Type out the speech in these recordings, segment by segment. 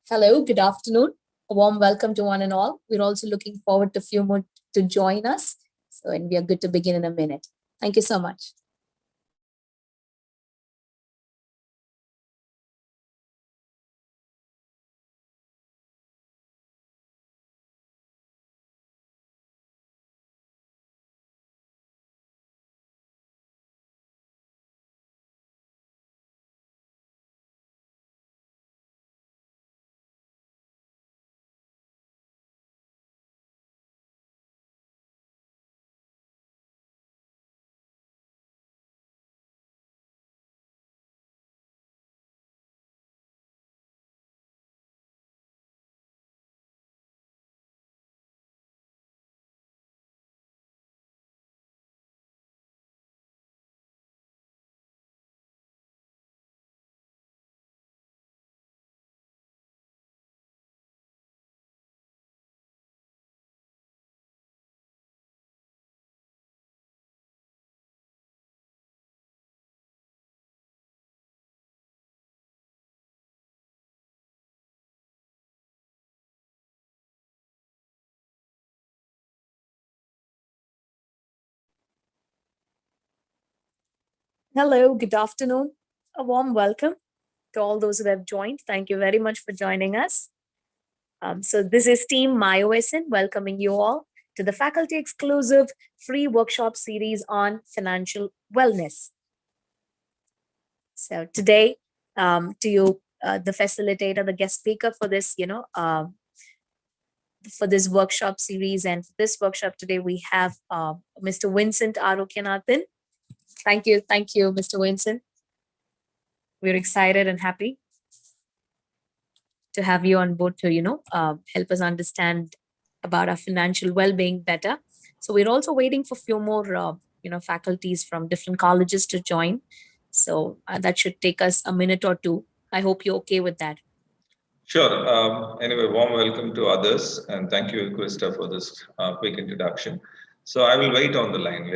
Hello, good afternoon. A warm welcome to one and all. We're also looking forward to few more to join us. And we are good to begin in a minute. Thank you so much. Hello, good afternoon. A warm welcome to all those who have joined. Thank you very much for joining us. This is Team MyOSN welcoming you all to the faculty exclusive free workshop series on financial wellness. So today, to you, the facilitator, the guest speaker for this, for this workshop series, and for this workshop today, we have Mr. Vincent Arokyanathan. Thank you, Mr. Vincent. We're excited and happy to have you on board to help us understand about our financial well-being better. So we're also waiting for a few more faculties from different colleges to join. So that should take us a minute or two. I hope you're okay with that. Sure. Anyway, warm welcome to others, and thank you, Krista, for this quick introduction. So I will wait on the line.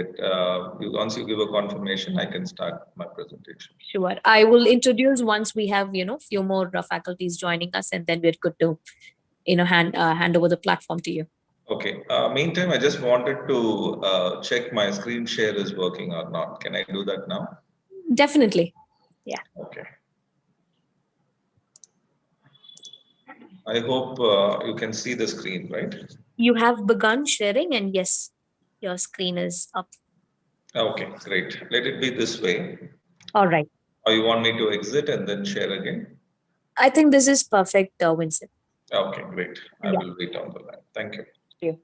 Once you give a confirmation, I can start my presentation. Sure. I will introduce once we have few more faculties joining us, and then we're good to hand over the platform to you. Okay. Meantime, I just wanted to check my screen share is working or not. Can I do that now? Definitely. Yeah. Okay. I hope you can see the screen, right? You have begun sharing, and yes, your screen is up. Okay, great. Let it be this way. All right. Or you want me to exit and then share again? I think this is perfect, Vincent. Okay, great. I will wait on the line. Thank you. Thank you.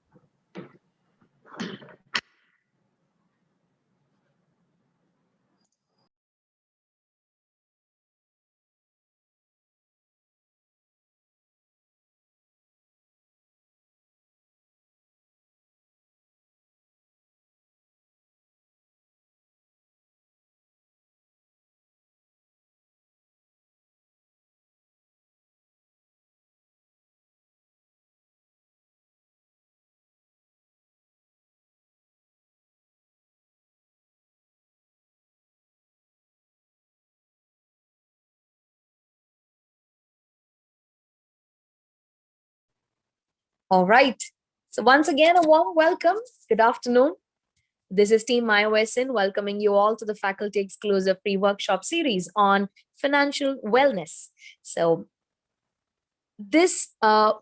All right. So once again, a warm welcome. Good afternoon. This is Team MyOSN welcoming you all to the faculty exclusive free workshop series on financial wellness. So this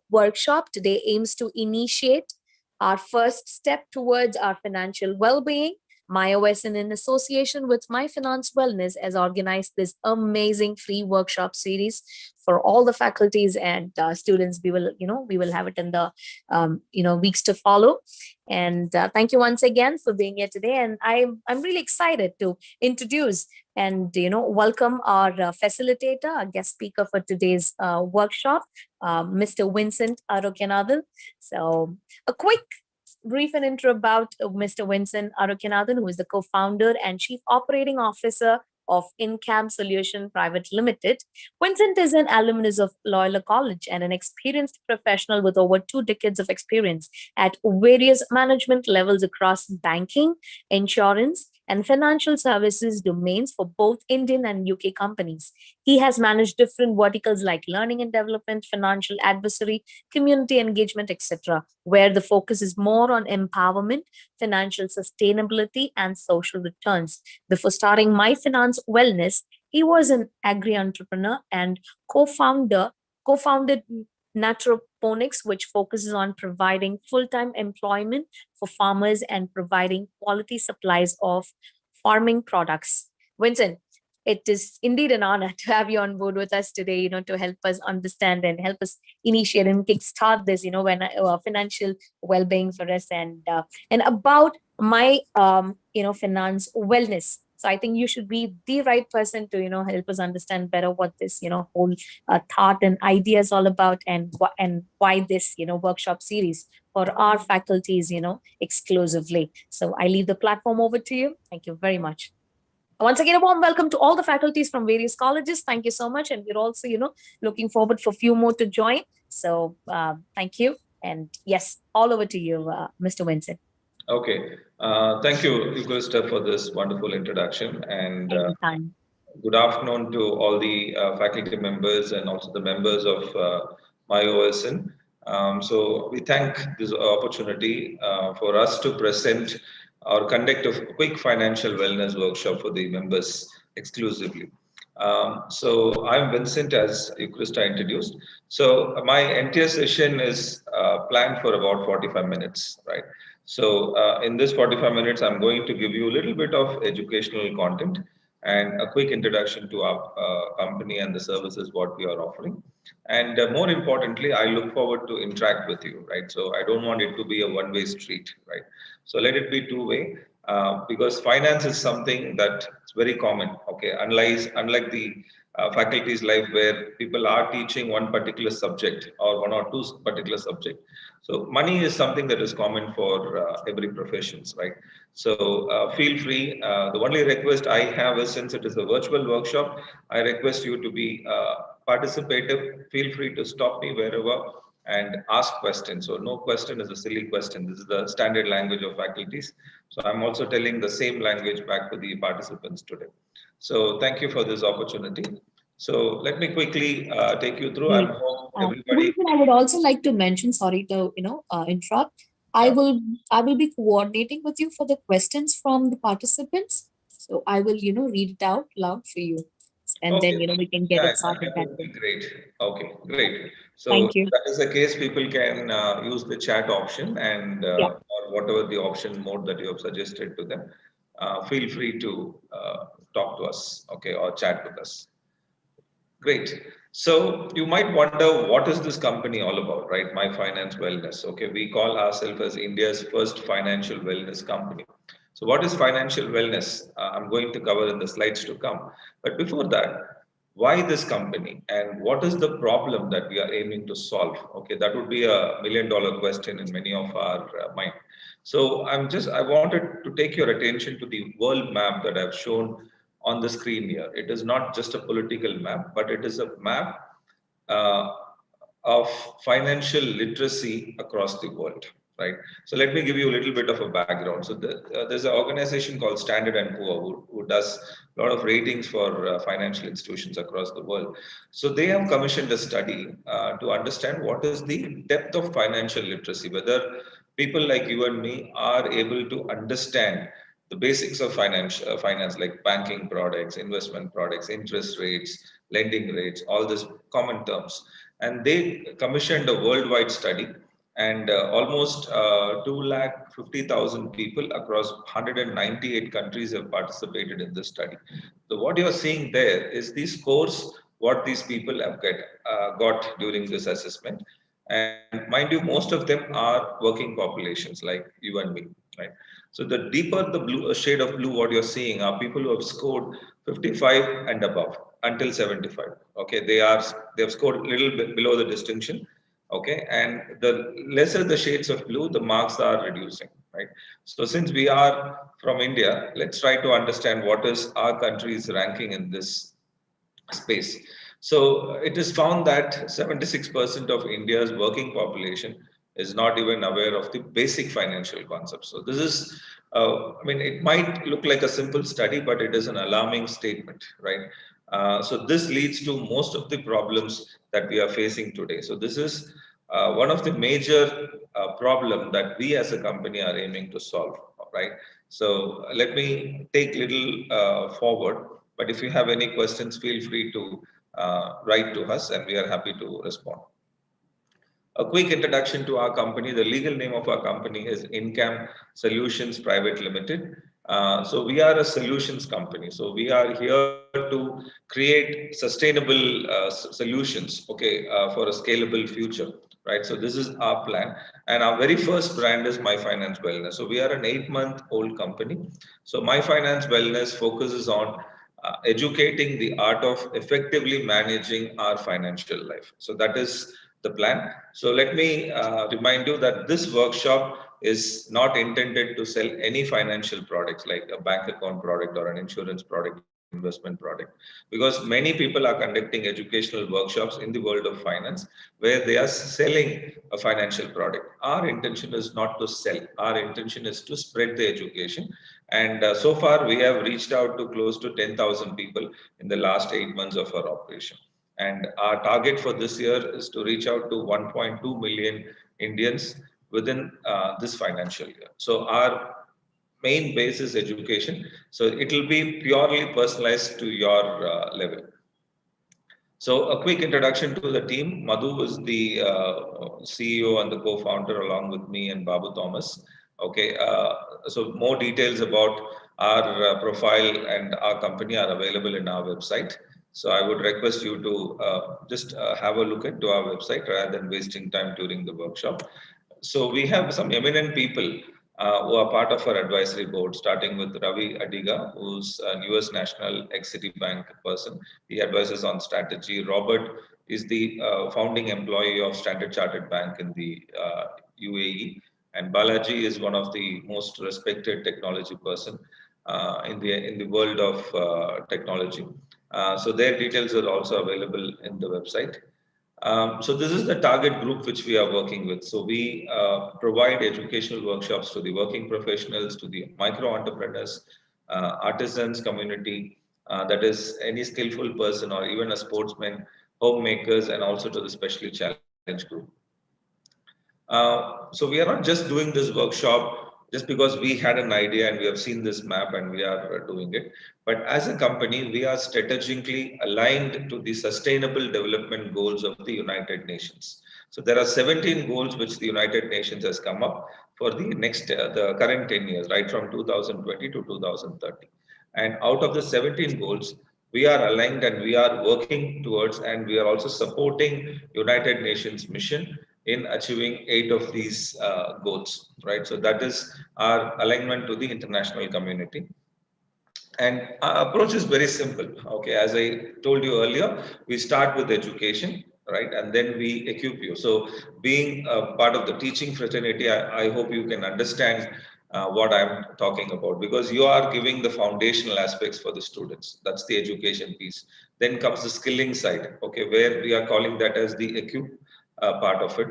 workshop today aims to initiate our first step towards our financial well-being. MyOSN, in association with My Finance Wellness, has organized this amazing free workshop series for all the faculties and students. We will have it in the weeks to follow. And thank you once again for being here today. And I'm really excited to introduce and welcome our facilitator, our guest speaker for today's workshop, Mr. Vincent Arokyanathan. So a quick brief and intro about Mr. Vincent Arokyanathan, who is the co-founder and chief operating officer of Incam Solution Private Limited. Vincent is an alumnus of Loyola College and an experienced professional with over 2 decades of experience at various management levels across banking, insurance, and financial services domains for both Indian and UK companies. He has managed different verticals like learning and development, financial advisory, community engagement, etc., where the focus is more on empowerment, financial sustainability, and social returns. Before starting My Finance Wellness, he was an agri entrepreneur and co-founded Natroponics, which focuses on providing full-time employment for farmers and providing quality supplies of farming products. Vincent, it is indeed an honor to have you on board with us today, to help us understand and help us initiate and kickstart this, financial well-being for us and about my, finance wellness. So I think you should be the right person to, help us understand better what this, whole thought and idea is all about and why this, workshop series for our faculties, exclusively. So I leave the platform over to you. Thank you very much. Once again, a warm welcome to all the faculties from various colleges. Thank you so much. And we're also, looking forward for a few more to join. So thank you. And yes, all over to you, Mr. Vincent. Okay. Thank you, Krista, for this wonderful introduction. And Anytime. good afternoon to all the faculty members and also the members of MyOSN. So we thank this opportunity for us to present or conduct a quick financial wellness workshop for the members exclusively. So I'm Vincent, as Krista introduced. So my entire session is planned for about 45 minutes, right? So in this 45 minutes, I'm going to give you a little bit of educational content and a quick introduction to our company and the services what we are offering. And more importantly, I look forward to interact with you, right? So I don't want it to be a one-way street, right? So let it be two-way because finance is something that's very common, okay? Unlike the faculty's life where people are teaching one particular subject or one or two particular subject. So money is something that is common for every professions, right? So feel free. The only request I have is since it is a virtual workshop, I request you to be participative. Feel free to stop me wherever and ask questions. So no question is a silly question. This is the standard language of faculties. So I'm also telling the same language back to the participants today. So thank you for this opportunity. So let me quickly take you through. I'm Great. hope everybody. Vincent, I would also like to mention, sorry to, interrupt. I Yeah. will I will be coordinating with you for the questions from the participants. So I will, read it out loud for you. And then, Okay. we can get Yeah, it sorted that that would be way. great. Okay, great. So if Thank you. that is the case, people can use the chat option and Yeah. or whatever the option mode that you have suggested to them. Feel free to talk to us, okay, or chat with us. Great. So you might wonder what is this company all about, right? My Finance Wellness. Okay, we call ourselves as India's first financial wellness company. So what is financial wellness? I'm going to cover in the slides to come. But before that, why this company and what is the problem that we are aiming to solve? Okay, that would be a $1 million question in many of our mind. So I wanted to take your attention to the world map that I've shown on the screen here. It is not just a political map, but it is a map uh, of financial literacy across the world, right? So let me give you a little bit of a background. So there's an organization called Standard and Poor who does a lot of ratings for financial institutions across the world. So they have commissioned a study to understand what is the depth of financial literacy, whether people like you and me are able to understand the basics of finance like banking products, investment products, interest rates, lending rates, all these common terms. And they commissioned a worldwide study, and almost 250,000 people across 198 countries have participated in this study. So what you're seeing there is the scores what these people have got during this assessment. And mind you, most of them are working populations like you and me, right? So the deeper the blue shade of blue, what you're seeing are people who have scored 55 and above until 75. Okay, they have scored a little bit below the distinction. Okay, and the lesser the shades of blue, the marks are reducing, right? So since we are from India, let's try to understand what is our country's ranking in this space. So it is found that 76% of India's working population is not even aware of the basic financial concepts. So this is, I mean, it might look like a simple study, but it is an alarming statement, right? So this leads to most of the problems that we are facing today. So this is one of the major problem that we as a company are aiming to solve, right? So let me take little forward, but if you have any questions, feel free to write to us and we are happy to respond. A quick introduction to our company. The legal name of our company is Incam Solutions Private Limited. So we are a solutions company. So we are here to create sustainable solutions, okay, for a scalable future, right? So this is our plan, and our very first brand is My Finance Wellness. So we are an 8-month-old company. So My Finance Wellness focuses on educating the art of effectively managing our financial life. So that is the plan. So let me remind you that this workshop is not intended to sell any financial products like a bank account product or an insurance product, investment product, because many people are conducting educational workshops in the world of finance where they are selling a financial product. Our intention is not to sell. Our intention is to spread the education. And so far, we have reached out to close to 10,000 people in the last 8 months of our operation. And our target for this year is to reach out to 1.2 million Indians within this financial year. So our main base is education. So it will be purely personalized to your level. So a quick introduction to the team. Madhu is the CEO and the co-founder along with me and Babu Thomas. Okay, so more details about our profile and our company are available in our website. So I would request you to just have a look into our website rather than wasting time during the workshop. So we have some eminent people who are part of our advisory board, starting with Ravi Adiga, who's a US national ex-Citibank person. He advises on strategy. Robert is the founding employee of Standard Chartered Bank in the UAE. And Balaji is one of the most respected technology person in the world of technology. So their details are also available in the website. So this is the target group which we are working with. So we provide educational workshops to the working professionals, to the micro entrepreneurs, artisans community, that is any skillful person or even a sportsman, homemakers, and also to the specially challenged group. So we are not just doing this workshop just because we had an idea and we have seen this map and we are doing it. But as a company, we are strategically aligned to the sustainable development goals of the United Nations. So there are 17 goals which the United Nations has come up for the the current 10 years, right from 2020 to 2030. And out of the 17 goals, we are aligned and we are working towards, and we are also supporting United Nations mission in achieving 8 of these goals, right? So that is our alignment to the international community. And our approach is very simple. Okay, as I told you earlier, we start with education, right? And then we equip you. So, being a part of the teaching fraternity, I hope you can understand what I'm talking about, because you are giving the foundational aspects for the students. That's the education piece. Then comes the skilling side, okay, where we are calling that as the equip part of it.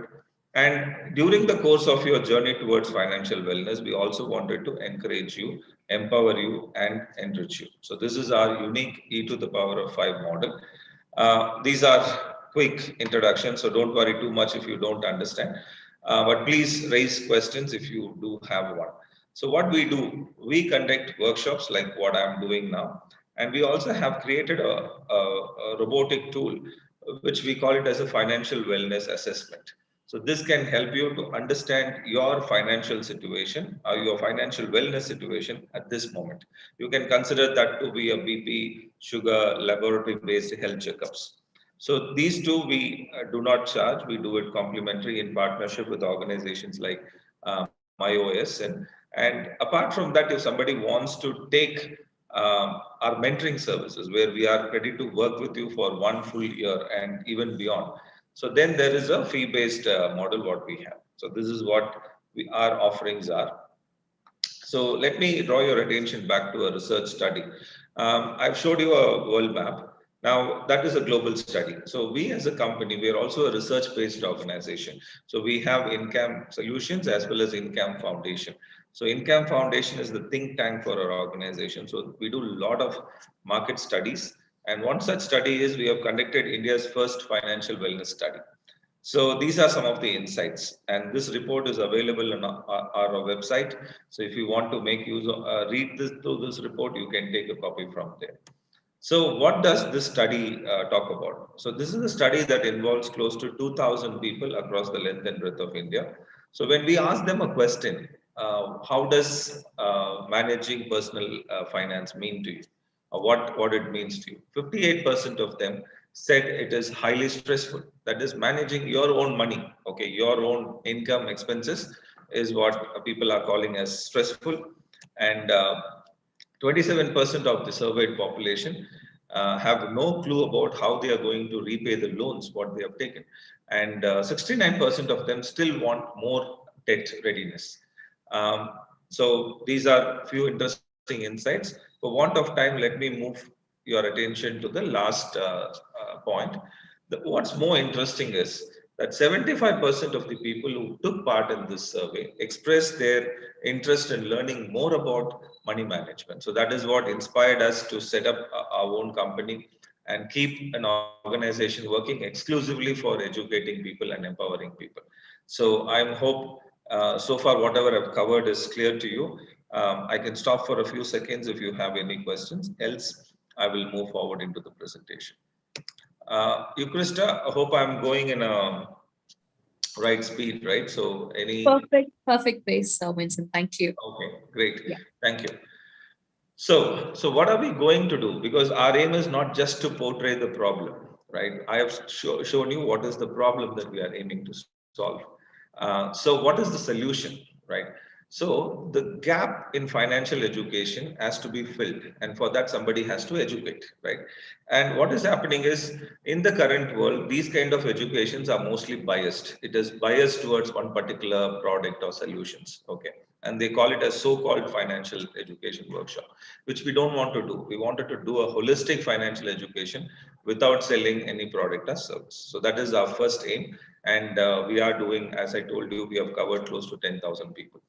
And during the course of your journey towards financial wellness, we also wanted to encourage you, empower you, and enrich you. So this is our unique E to the power of 5 model. These are quick introductions, so don't worry too much if you don't understand. But please raise questions if you do have one. So what we do, we conduct workshops like what I'm doing now, and we also have created a robotic tool, which we call it as a financial wellness assessment. So this can help you to understand your financial situation or your financial wellness situation at this moment. You can consider that to be a BP, sugar, laboratory-based health checkups. So these two we do not charge. We do it complimentary in partnership with organizations like MyOS. And apart from that, if somebody wants to take our mentoring services, where we are ready to work with you for 1 full year and even beyond, so then there is a fee-based model what we have. So this is what our offerings are. So let me draw your attention back to a research study. I've showed you a world map. Now, that is a global study. So we as a company, we are also a research-based organization. So we have Incam Solutions as well as Incam Foundation. So Incam Foundation is the think tank for our organization. So we do a lot of market studies. And one such study is we have conducted India's first financial wellness study. So these are some of the insights, and this report is available on our website. So if you want to make use of read this through this report, you can take a copy from there. So what does this study talk about? So this is a study that involves close to 2,000 people across the length and breadth of India. So when we ask them a question, how does managing personal finance mean to you? Or what it means to you? 58% of them said it is highly stressful. That is managing your own money, okay, your own income expenses is what people are calling as stressful. And 27% of the surveyed population have no clue about how they are going to repay the loans what they have taken, and 69% of them still want more debt readiness. Um, so these are few interesting insights. For want of time, let me move your attention to the last point. What's more interesting is that 75% of the people who took part in this survey expressed their interest in learning more about money management. So that is what inspired us to set up our own company and keep an organization working exclusively for educating people and empowering people. So I hope so far whatever I've covered is clear to you. I can stop for a few seconds if you have any questions. Else, I will move forward into the presentation. You, Krista, I hope I'm going in a right speed, right? So any, Perfect pace, Vincent. Thank you. okay, great. Yeah. Thank you. So what are we going to do? Because our aim is not just to portray the problem, right? I have shown you what is the problem that we are aiming to solve. So what is the solution, right? So the gap in financial education has to be filled, and for that somebody has to educate, right? And what is happening is in the current world, these kind of educations are mostly biased. It is biased towards one particular product or solutions, okay? And they call it a so-called financial education workshop, which we don't want to do. We wanted to do a holistic financial education without selling any product or service. So that is our first aim. And we are doing, as I told you, we have covered close to 10,000 people.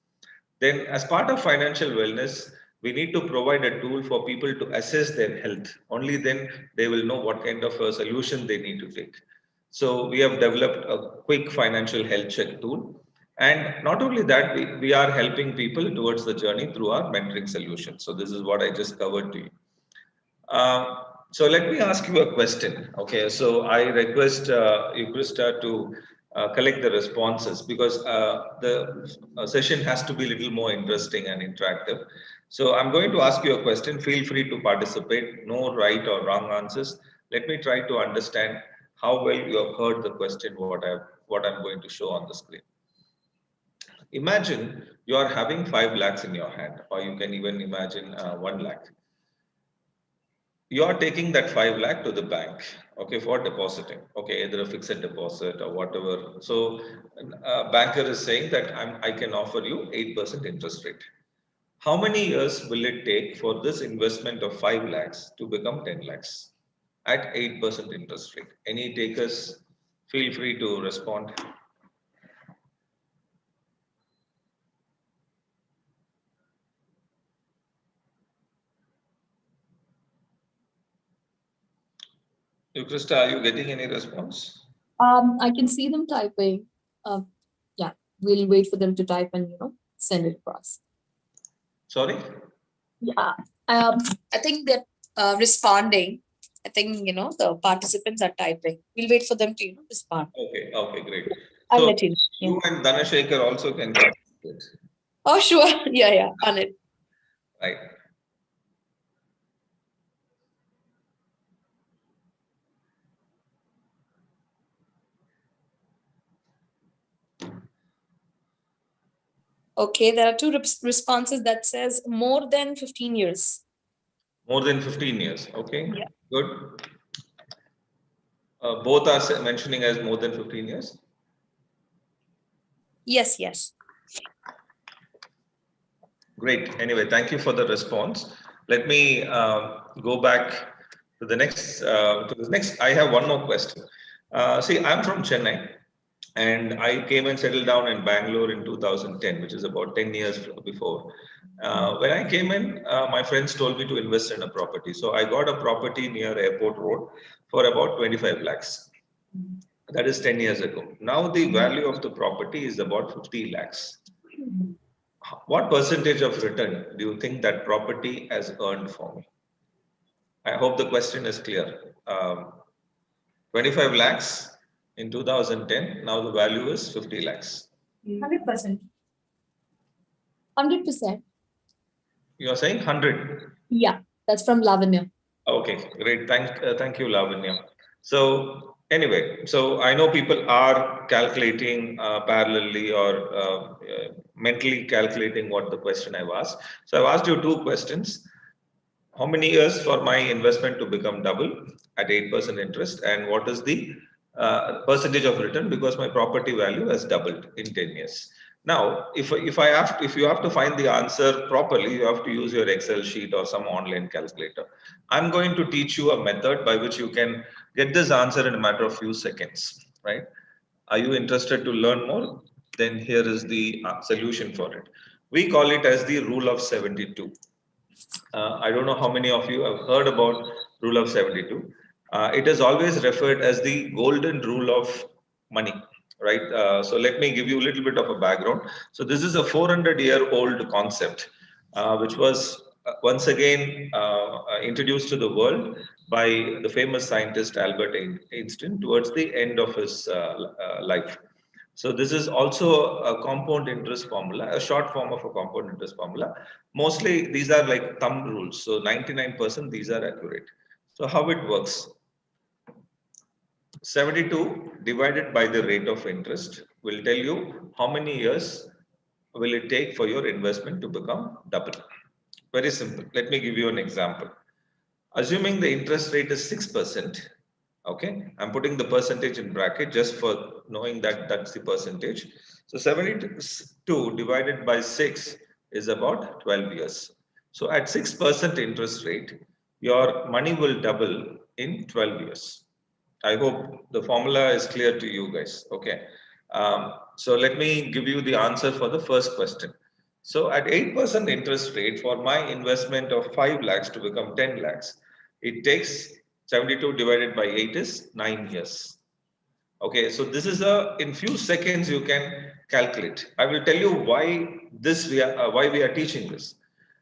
Then, as part of financial wellness, we need to provide a tool for people to assess their health. Only then they will know what kind of a solution they need to take. So, we have developed a quick financial health check tool. And not only that, we are helping people towards the journey through our mentoring solution. So, this is what I just covered to you. So let me ask you a question. Okay, so I request you, Krista, to collect the responses because the session has to be a little more interesting and interactive. So I'm going to ask you a question. Feel free to participate. No right or wrong answers. Let me try to understand how well you have heard the question. What I'm going to show on the screen. Imagine you are having 5 lakhs in your hand, or you can even imagine 1 lakh. You are taking that 5 lakh to the bank, okay, for depositing, okay, either a fixed deposit or whatever. So a banker is saying that I can offer you 8% interest rate. How many years will it take for this investment of 5 lakhs to become 10 lakhs at 8% interest rate? Any takers, feel free to respond. You, Krista, are you getting any response? I can see them typing. Yeah, we'll wait for them to type and send it across. Sorry. Yeah, I think they're responding. I think the participants are typing. We'll wait for them to respond. Okay, okay, great. I'll So let you know. you Yeah. and Dhanashekhar also can participate. Oh, sure. Yeah, on it. Right. Okay, there are two responses that says more than 15 years. More than 15 years. Okay, Yeah. good. Both are mentioning as more than 15 years. Yes. Great. Anyway, thank you for the response. Let me go back to the next, I have one more question. See, I'm from Chennai, and I came and settled down in Bangalore in 2010, which is about 10 years before. When I came in, my friends told me to invest in a property. So I got a property near Airport Road for about 25 lakhs. That is 10 years ago. Now the value of the property is about 50 lakhs. What percentage of return do you think that property has earned for me? I hope the question is clear. 25 lakhs in 2010, now the value is 50 lakhs. 100%. 100%. You are saying 100? Yeah, that's from Lavanya. Okay, great. Thank you, Lavanya. So anyway, so I know people are calculating parallelly or mentally calculating what the question I've asked. So I've asked you two questions. How many years for my investment to become double at 8% interest, and what is the percentage of return because my property value has doubled in 10 years? Now, if you have to find the answer properly, you have to use your Excel sheet or some online calculator. I'm going to teach you a method by which you can get this answer in a matter of few seconds, right? Are you interested to learn more? Then here is the solution for it. We call it as the rule of 72. I don't know how many of you have heard about rule of 72. It is always referred as the golden rule of money, right? So let me give you a little bit of a background. So this is a 400-year-old concept, which was once again introduced to the world by the famous scientist Albert Einstein towards the end of his life. So this is also a compound interest formula, a short form of a compound interest formula. Mostly these are like thumb rules. So 99% these are accurate. So how it works? 72 divided by the rate of interest will tell you how many years will it take for your investment to become double. Very simple. Let me give you an example. Assuming the interest rate is 6%, okay, I'm putting the percentage in bracket just for knowing that that's the percentage. So 72 divided by 6 is about 12 years. So at 6% interest rate, your money will double in 12 years. I hope the formula is clear to you guys. Okay. So let me give you the answer for the first question. So at 8% interest rate for my investment of 5 lakhs to become 10 lakhs, it takes 72 divided by 8 is 9 years. Okay, so this is in few seconds you can calculate. I will tell you why we are teaching this.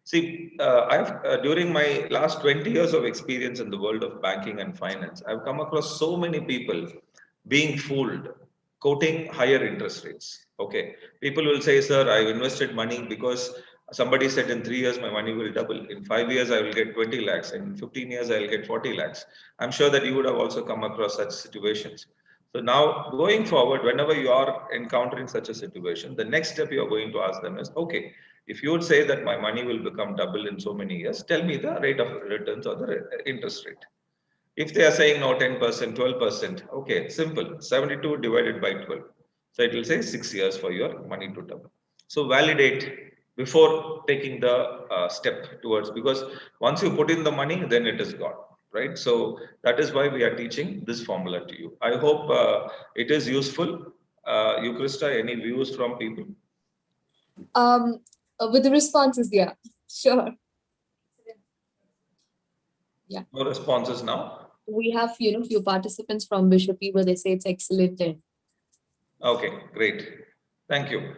See, I've during my last 20 years of experience in the world of banking and finance, I've come across so many people being fooled, quoting higher interest rates. Okay, people will say, "Sir, I've invested money because somebody said in 3 years my money will double. In 5 years I will get 20 lakhs. In 15 years I will get 40 lakhs." I'm sure that you would have also come across such situations. So now going forward, whenever you are encountering such a situation, the next step you are going to ask them is, okay, if you would say that my money will become double in so many years, tell me the rate of returns or the interest rate. If they are saying no, 10%, 12%, okay, simple, 72 divided by 12. So it will say 6 years for your money to double. So validate before taking the step towards, because once you put in the money, then it is gone, right? So that is why we are teaching this formula to you. I hope it is useful. You, Krista, any views from people? Um, with the responses, yeah, sure. Yeah. No responses now? We have, few participants from Bishop where they say it's excellent. Okay, great. Thank you.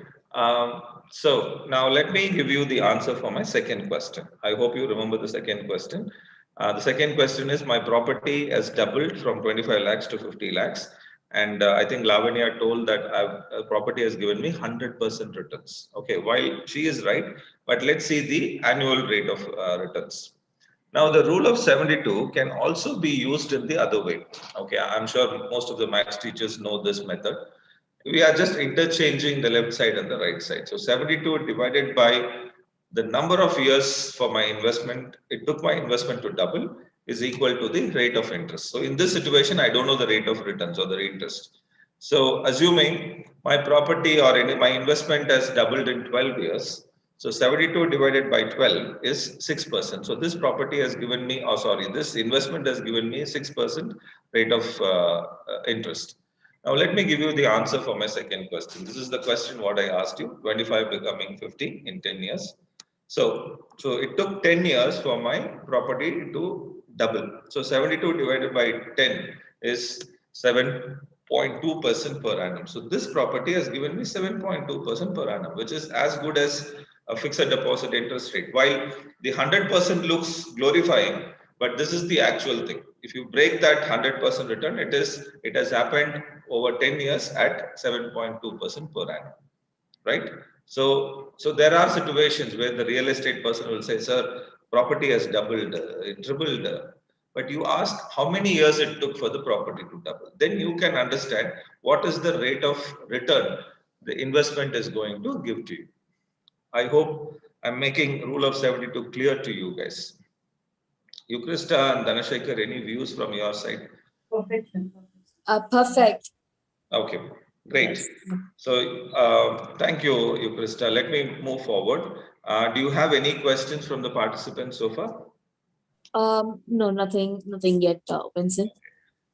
So now let me give you the answer for my second question. I hope you remember the second question. The second question is, my property has doubled from 25 lakhs to 50 lakhs. And I think Lavanya told that property has given me 100% returns. Okay, while she is right, but let's see the annual rate of returns. Now, the rule of 72 can also be used in the other way. Okay, I'm sure most of the maths teachers know this method. We are just interchanging the left side and the right side. So 72 divided by the number of years for my investment, it took my investment to double, is equal to the rate of interest. So in this situation, I don't know the rate of returns or the interest. So assuming my property or my investment has doubled in 12 years, So 72 divided by 12 is 6%. So this property has given me, oh sorry, this investment has given me 6% rate of interest. Now let me give you the answer for my second question. This is the question what I asked you, 25 becoming 50 in 10 years. So it took 10 years for my property to double. So 72 divided by 10 is 7.2% per annum. So this property has given me 7.2% per annum, which is as good as a fixed deposit interest rate. While the 100% looks glorifying, but this is the actual thing. If you break that 100% return, it has happened over 10 years at 7.2% per annum, right? So there are situations where the real estate person will say, sir, property has doubled, tripled, but you ask how many years it took for the property to double. Then you can understand what is the rate of return the investment is going to give to you. I hope I'm making rule of 72 clear to you guys. You, Krista and Dhanashekhar, any views from your side? Perfect. Perfect. Okay, Yes. great. So thank you, Krista. Let me move forward. Do you have any questions from the participants so far? No, nothing yet, Vincent.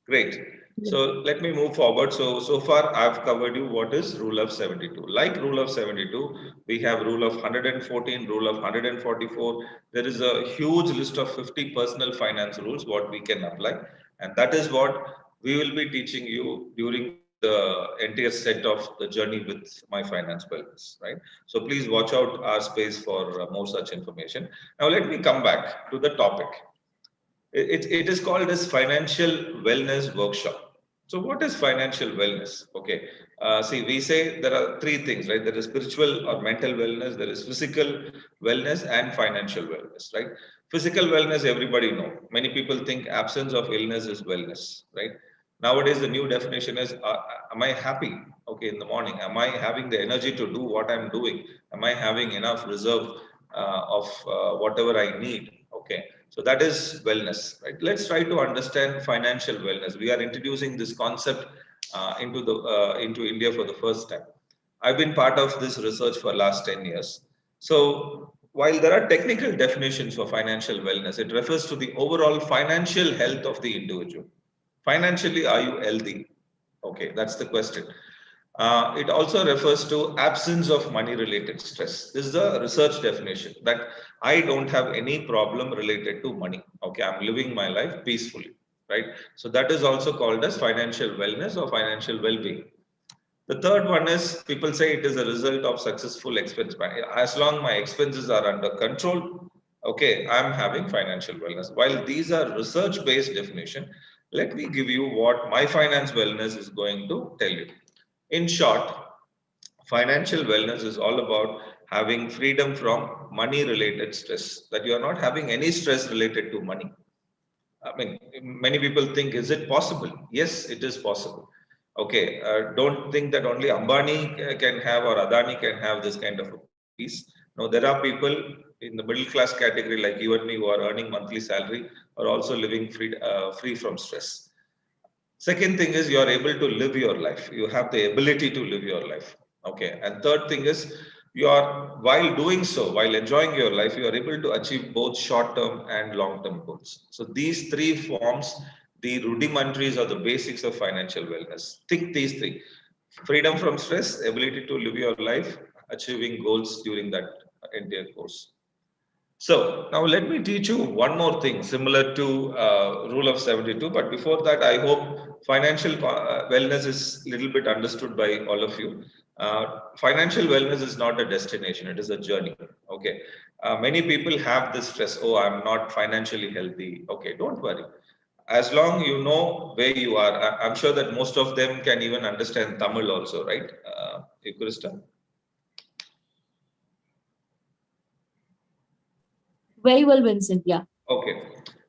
Great. Yeah. So let me move forward. So far I've covered you what is rule of 72. Like rule of 72, we have rule of 114, rule of 144. There is a huge list of 50 personal finance rules what we can apply. And that is what we will be teaching you during the entire set of the journey with my finance wellness, right? So please watch out our space for more such information. Now let me come back to the topic. It is called as financial wellness workshop. So what is financial wellness? Okay, see, we say there are three things, right? There is spiritual or mental wellness, there is physical wellness, and financial wellness, right? Physical wellness, everybody know. Many people think absence of illness is wellness, right? Nowadays the new definition is, am I happy, okay, in the morning? Am I having the energy to do what I'm doing? Am I having enough reserve of whatever I need? Okay, so that is wellness, right? Let's try to understand financial wellness. We are introducing this concept into India for the first time. I've been part of this research for last 10 years. So while there are technical definitions for financial wellness, it refers to the overall financial health of the individual. Financially, are you healthy? Okay, that's the question. It also refers to absence of money related stress. This is the research definition that I don't have any problem related to money. Okay, I'm living my life peacefully, right? So that is also called as financial wellness or financial well-being. The third one is, people say it is a result of successful expense management. As long my expenses are under control, okay, I'm having financial wellness. While these are research-based definition, let me give you what my finance wellness is going to tell you. In short, financial wellness is all about having freedom from money related stress, that you are not having any stress related to money. I mean, many people think, is it possible? Yes, it is possible. Okay, don't think that only Ambani can have or Adani can have this kind of a peace. No, there are people in the middle class category like you and me who are earning monthly salary are also living free from stress. Second thing is, you are able to live your life. You have the ability to live your life. Okay. And third thing is, you are, while doing so, while enjoying your life, you are able to achieve both short term and long term goals. So these three forms the rudimentaries or the basics of financial wellness. Think these three: freedom from stress, ability to live your life, achieving goals during that entire course. So now let me teach you one more thing similar to rule of 72. But before that, I hope financial wellness is a little bit understood by all of you. Financial wellness is not a destination; it is a journey. Okay. Many people have this stress. Oh, I'm not financially healthy. Okay, don't worry. As long you know where you are, I'm sure that most of them can even understand Tamil also, right? Krista? Very well, Vincent. Yeah. Okay.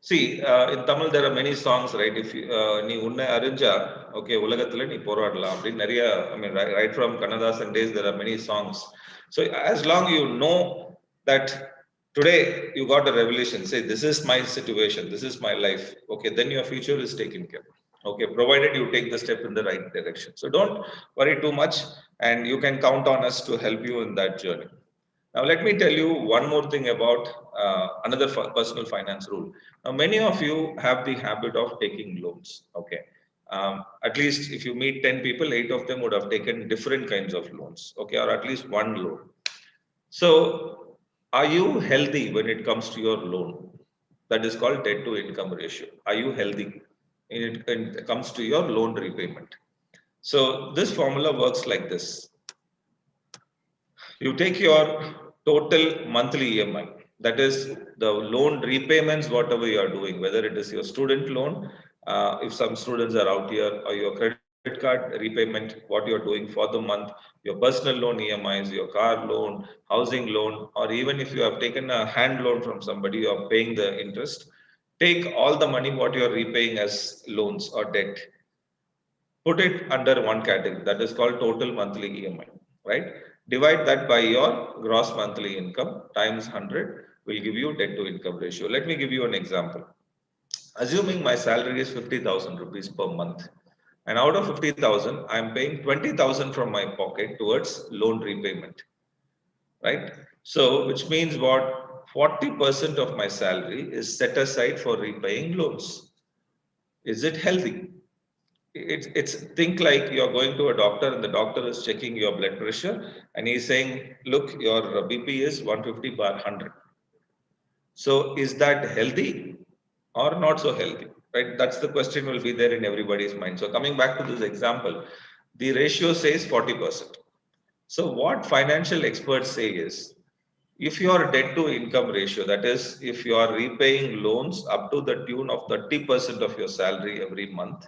See, in Tamil there are many songs, right? If you நீ உன்னை அறிஞ்சா, okay, உலகத்துல நீ போராடலாம் அப்படின்னு நிறைய, I mean, right from Kannadasan days, there are many songs. So as long you know that today you got a revelation, say, this is my situation, this is my life, okay, then your future is taken care. Okay, provided you take the step in the right direction. So don't worry too much, and you can count on us to help you in that journey. Now, let me tell you one more thing about another personal finance rule. Now, many of you have the habit of taking loans. Okay. At least if you meet 10 people, 8 of them would have taken different kinds of loans. Okay. Or at least one loan. So, are you healthy when it comes to your loan? That is called debt to income ratio. Are you healthy when it comes to your loan repayment? So, this formula works like this. You take your total monthly EMI, that is the loan repayments, whatever you are doing, whether it is your student loan, if some students are out here, or your credit card repayment, what you are doing for the month, your personal loan EMIs, your car loan, housing loan, or even if you have taken a hand loan from somebody, you are paying the interest. Take all the money what you are repaying as loans or debt, put it under one category, that is called total monthly EMI, right? Divide that by your gross monthly income times 100 will give you debt to income ratio. Let me give you an example. Assuming my salary is 50,000 rupees per month, and out of 50,000, I'm paying 20,000 from my pocket towards loan repayment, right? So, which means what? 40% of my salary is set aside for repaying loans. Is it healthy? It's think like you're going to a doctor and the doctor is checking your blood pressure and he's saying, look, your BP is 150 by 100. So is that healthy or not so healthy? Right? That's the question will be there in everybody's mind. So coming back to this example, the ratio says 40%. So what financial experts say is, if your debt to income ratio, that is, if you are repaying loans up to the tune of 30% of your salary every month,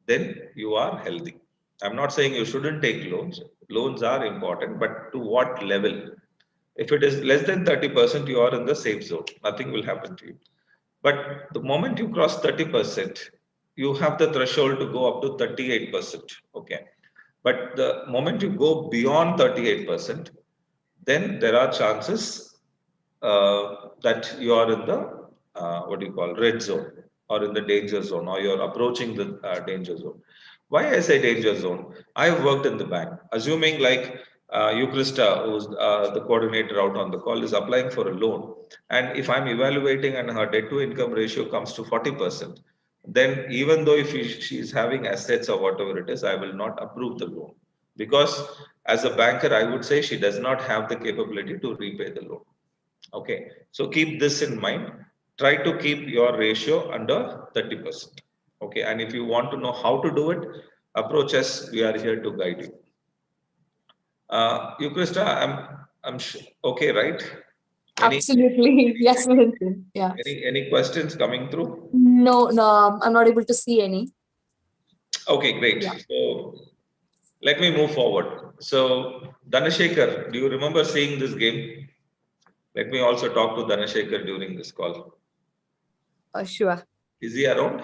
then you are healthy. I'm not saying you shouldn't take loans. Loans are important, but to what level? If it is less than 30%, you are in the safe zone. Nothing will happen to you. But the moment you cross 30%, you have the threshold to go up to 38%. Okay. But the moment you go beyond 38%, then there are chances that you are in the what do you call red zone or in the danger zone, or you're approaching the danger zone. Why I say danger zone? I have worked in the bank. Assuming like you, Krista, who's the coordinator out on the call, is applying for a loan, and if I'm evaluating and her debt to income ratio comes to 40%, then even though if she is having assets or whatever it is, I will not approve the loan, because as a banker, I would say she does not have the capability to repay the loan. Okay, so keep this in mind. Try to keep your ratio under 30%. Okay, and if you want to know how to do it, approach us. We are here to guide you. You, Krista, okay, right? Any Absolutely. Yes, Vincent. Yeah. any questions coming through? No, no, I'm not able to see any. Okay, great. Yeah. So let me move forward. So Dhanashekhar, do you remember seeing this game? Let me also talk to Dhanashekhar during this call. Sure. Is he around?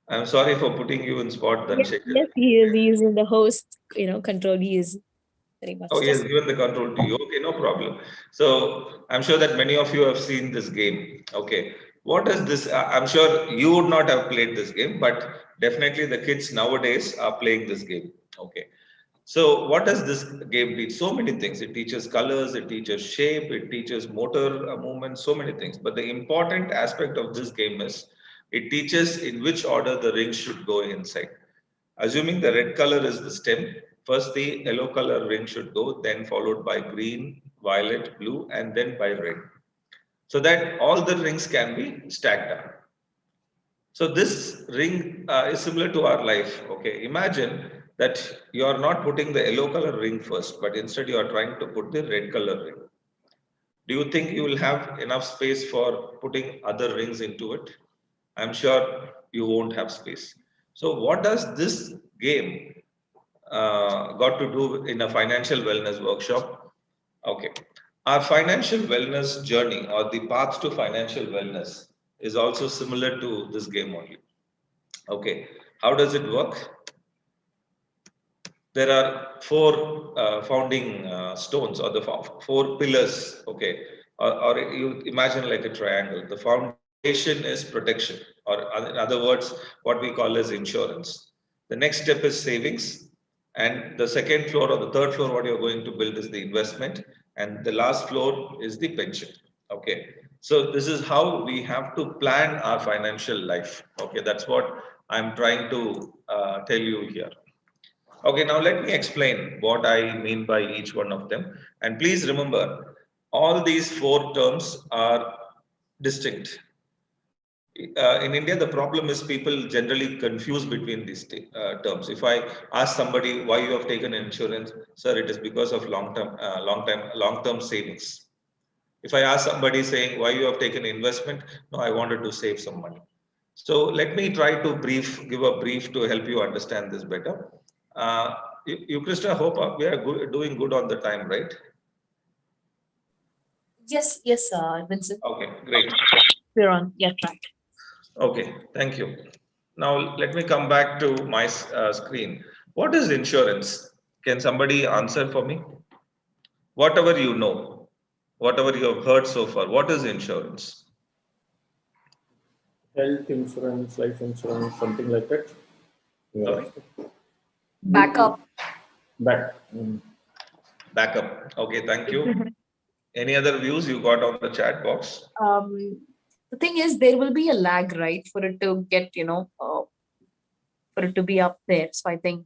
I'm sorry for putting you in spot, Yes, Dhanashekhar. yes, he is. He is in the host, control. He is very Oh, much he has just. given the control to you. Okay, no problem. So I'm sure that many of you have seen this game. Okay, what is this? I'm sure you would not have played this game, but definitely the kids nowadays are playing this game. Okay. So what does this game teach? So many things. It teaches colors, it teaches shape, it teaches motor movement, so many things. But the important aspect of this game is it teaches in which order the rings should go inside. Assuming the red color is the stem, first the yellow color ring should go, then followed by green, violet, blue, and then by red. So that all the rings can be stacked up. So this ring is similar to our life. Okay, imagine that you are not putting the yellow color ring first, but instead you are trying to put the red color ring. Do you think you will have enough space for putting other rings into it? I'm sure you won't have space. So what does this game got to do in a financial wellness workshop? Okay. Our financial wellness journey or the path to financial wellness is also similar to this game only. Okay. How does it work? There are four founding stones or the four pillars. Okay. Or you imagine like a triangle. The foundation is protection, or in other words, what we call as insurance. The next step is savings. And the second floor or the third floor, what you're going to build is the investment. And the last floor is the pension. Okay. So this is how we have to plan our financial life. Okay. That's what I'm trying to tell you here. Okay. Now let me explain what I mean by each one of them. And please remember, all these four terms are distinct. In India, the problem is people generally confuse between these terms. If I ask somebody why you have taken insurance, sir, it is because of long-term savings. If I ask somebody saying why you have taken investment, no, I wanted to save some money. So let me try to give a brief to help you understand this better. Uh, Krista, hope we are doing good on the time, right? Yes, yes, Vincent. Okay, great. We're on. Yeah, track. Okay, thank you. Now let me come back to my screen. What is insurance? Can somebody answer for me? Whatever you know, whatever you have heard so far, what is insurance? Health insurance, life insurance, something like that. You are Sorry? asking. Backup. Back. Backup. Okay, thank you. Any other views you got on the chat box? The thing is, there will be a lag, right, for it to get, for it to be up there. So I think,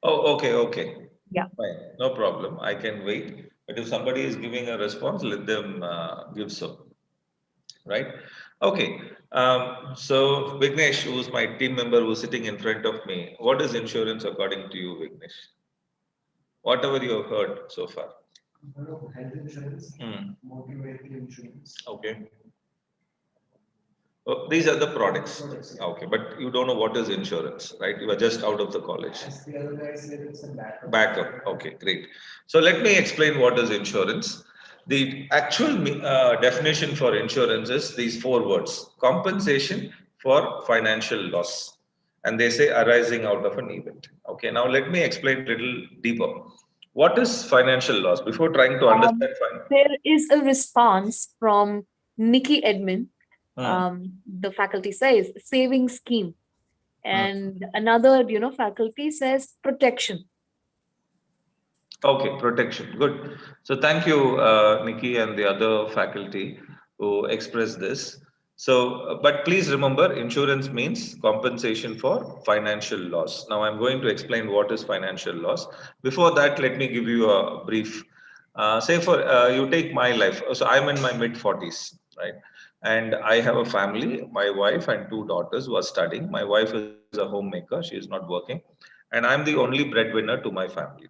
Oh, okay, okay. yeah. Fine, no problem. I can wait. But if somebody is giving a response, let them give so. Right? Okay. So Vignesh, who's my team member who's sitting in front of me, what is insurance according to you, Vignesh? Whatever you have heard so far. Health insurance, motor vehicle insurance. Okay. Oh, these are the products. Okay, but you don't know what is insurance, right? You are just out of the college. As the other guy said, it's a backup. Backup. Okay, great. So let me explain what is insurance. The actual definition for insurance is these four words: compensation for financial loss, and they say arising out of an event. Okay, now let me explain a little deeper. What is financial loss? Before trying to Um, understand there is a response from Nikki Edmond. Hmm, The faculty says saving scheme, hmm. and another, faculty says protection. Okay, protection. Good. So thank you, Nikki, and the other faculty who expressed this. So, but please remember, insurance means compensation for financial loss. Now, I'm going to explain what is financial loss. Before that, let me give you a brief. Say for you take my life. So I'm in my mid 40s, right? And I have a family, my wife and two daughters who are studying. My wife is a homemaker; she is not working, and I'm the only breadwinner to my family.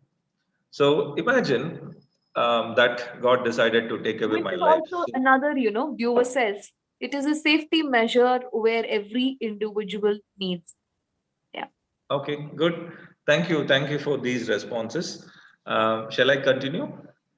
So imagine that God decided to take away Which my is life. also another, viewer says it is a safety measure where every individual needs. Yeah. Okay, good. Thank you. Thank you for these responses. Shall I continue?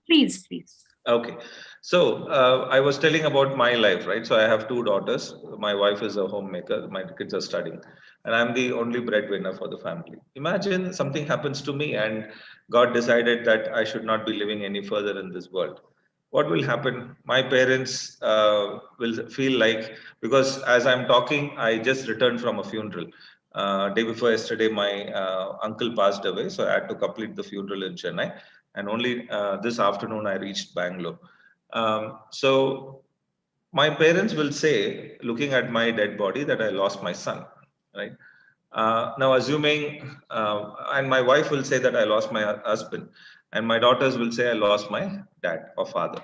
Please, please. Okay. So I was telling about my life, right? So I have two daughters. My wife is a homemaker. My kids are studying, and I'm the only breadwinner for the family. Imagine something happens to me, and God decided that I should not be living any further in this world. What will happen? My parents will feel like, because as I'm talking, I just returned from a funeral. Day before yesterday, my uncle passed away, so I had to complete the funeral in Chennai, and only this afternoon I reached Bangalore. So my parents will say, looking at my dead body, that I lost my son, right? Now, assuming, and my wife will say that I lost my husband, and my daughters will say I lost my dad or father.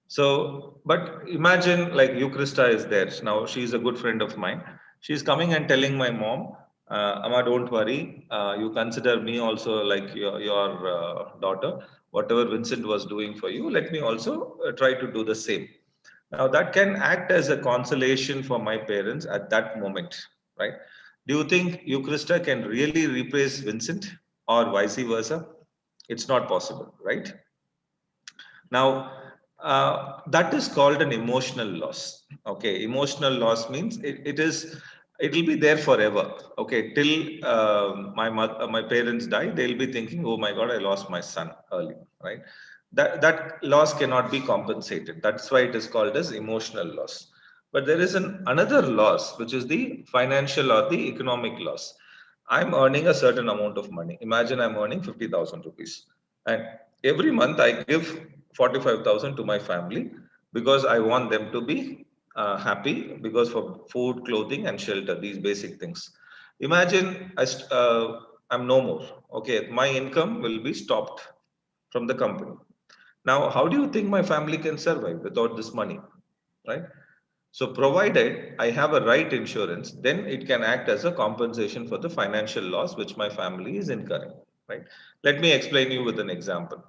So, but imagine like you, Krista, is there now. She's a good friend of mine. She's coming and telling my mom, "Amma, don't worry. You consider me also like your daughter. Whatever Vincent was doing for you, let me also try to do the same." Now, that can act as a consolation for my parents at that moment, right? Do you think you, Krista, can really replace Vincent or vice versa? It's not possible, right? Now, that is called an emotional loss. Okay, emotional loss means it will be there forever. Okay, till my parents die, they'll be thinking, "Oh my God, I lost my son early." Right? That loss cannot be compensated. That's why it is called as emotional loss. But there is another loss, which is the financial or the economic loss. I'm earning a certain amount of money. Imagine I'm earning 50,000 rupees. And every month I give 45,000 to my family because I want them to be happy because for food, clothing, and shelter, these basic things. Imagine I'm no more. Okay, my income will be stopped from the company. Now, how do you think my family can survive without this money? Right? So provided I have a right insurance, then it can act as a compensation for the financial loss which my family is incurring, right? Let me explain you with an example.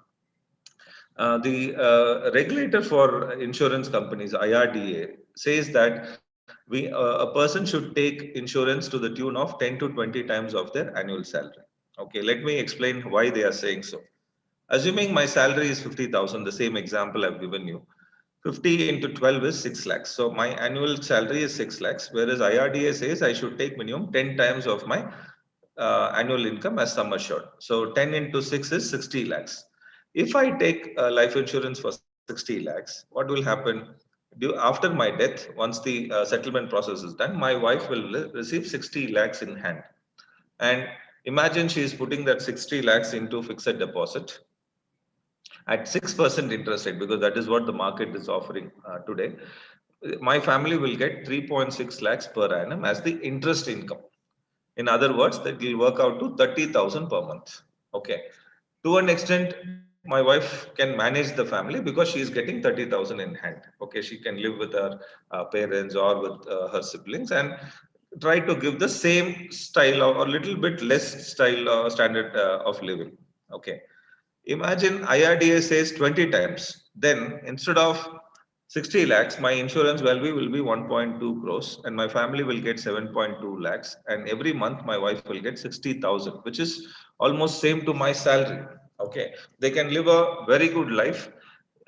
The regulator for insurance companies, IRDA, says that a person should take insurance to the tune of 10 to 20 times of their annual salary. Okay, let me explain why they are saying so. Assuming my salary is 50,000, the same example I've given you, 50 into 12 is 6 lakhs. So my annual salary is 6 lakhs, whereas IRDA says I should take minimum 10 times of my annual income as sum assured. So 10 into 6 is 60 lakhs. If I take life insurance for 60 lakhs, what will happen? After my death, once the settlement process is done, my wife will receive 60 lakhs in hand. And imagine she is putting that 60 lakhs into fixed deposit at 6% interest rate, because that is what the market is offering today. My family will get 3.6 lakhs per annum as the interest income. In other words, that will work out to 30,000 per month. Okay. To an extent, my wife can manage the family because she is getting 30,000 in hand. Okay. She can live with her parents or with her siblings and try to give the same style or a little bit less style standard of living. Okay. Imagine IRDA says 20 times. Then instead of 60 lakhs, my insurance value will be 1.2 crores and my family will get 7.2 lakhs. And every month my wife will get 60,000, which is almost same to my salary. Okay. They can live a very good life,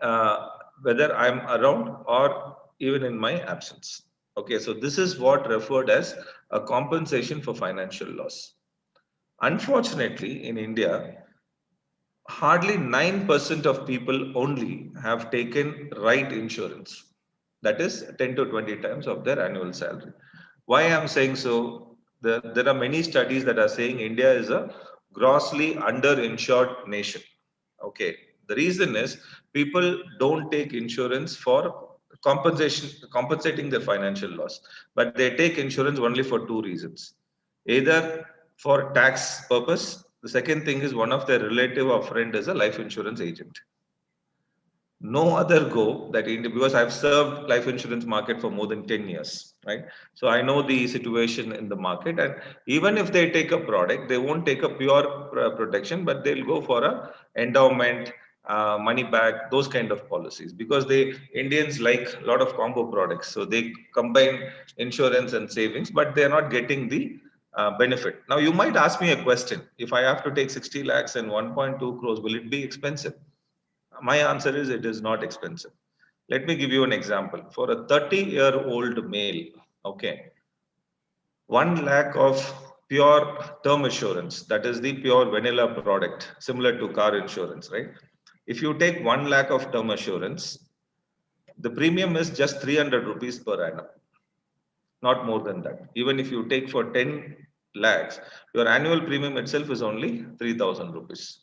uh, whether I'm around or even in my absence. Okay. So this is what referred as a compensation for financial loss. Unfortunately, in India, hardly 9% of people only have taken right insurance. That is 10 to 20 times of their annual salary. Why I'm saying so? There are many studies that are saying India is a grossly underinsured nation. Okay. The reason is people don't take insurance for compensating their financial loss, but they take insurance only for two reasons: either for tax purpose. The second thing is one of their relative or friend is a life insurance agent. No other go that India, because I've served life insurance market for more than 10 years, right? So I know the situation in the market, and even if they take a product, they won't take a pure protection, but they'll go for a endowment, money back, those kind of policies, because they Indians like a lot of combo products. So they combine insurance and savings, but they're not getting the benefit. Now you might ask me a question: if I have to take 60 lakhs and 1.2 crores, will it be expensive? My answer is it is not expensive. Let me give you an example. For a 30-year-old male, okay, 1 lakh of pure term assurance, that is the pure vanilla product, similar to car insurance, right? If you take 1 lakh of term assurance, the premium is just 300 rupees per annum, not more than that. Even if you take for 10 lakhs, your annual premium itself is only 3,000 rupees.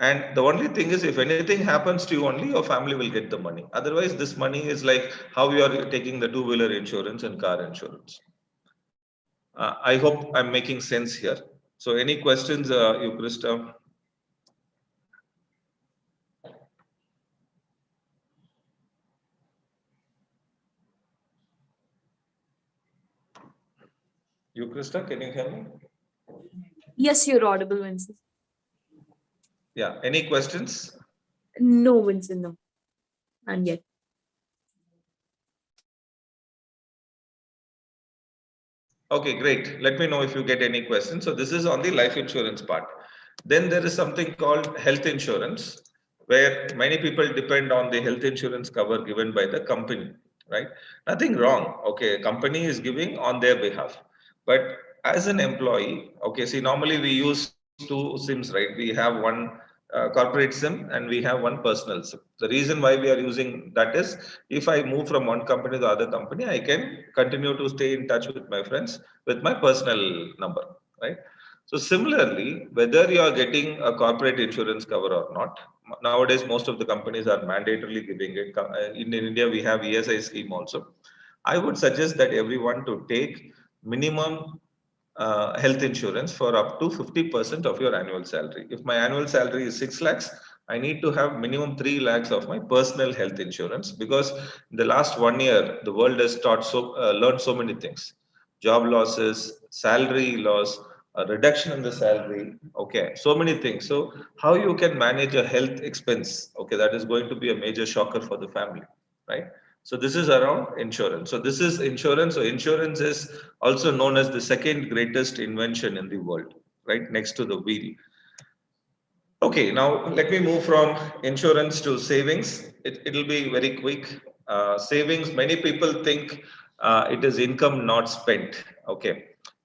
And the only thing is, if anything happens to you, only your family will get the money. Otherwise, this money is like how you are taking the two-wheeler insurance and car insurance. I hope I'm making sense here. So, any questions, you, Krista? You, Krista, can you hear me? Yes, you're audible, Vincent. Yeah. Any questions? No, Vincent, no. And yet. Okay, great. Let me know if you get any questions. So this is on the life insurance part. Then there is something called health insurance, where many people depend on the health insurance cover given by the company, right? Nothing wrong. Okay, company is giving on their behalf. But as an employee, okay, see, normally we use two SIMs, right? We have one corporate SIM and we have one personal SIM. The reason why we are using that is, if I move from one company to the other company, I can continue to stay in touch with my friends with my personal number, right? So similarly, whether you are getting a corporate insurance cover or not, nowadays most of the companies are mandatorily giving it. In India, we have ESI scheme also. I would suggest that everyone to take minimum health insurance for up to 50% of your annual salary. If my annual salary is 6 lakhs, I need to have minimum 3 lakhs of my personal health insurance, because in the last 1 year, the world has learned so many things: job losses, salary loss, a reduction in the salary. Okay, so many things. So how you can manage a health expense? Okay, that is going to be a major shocker for the family, right? So this is around insurance. So this is insurance. So insurance is also known as the second greatest invention in the world, right? Next to the wheel. Okay, now let me move from insurance to savings. It'll be very quick. Savings, many people think it is income not spent. Okay,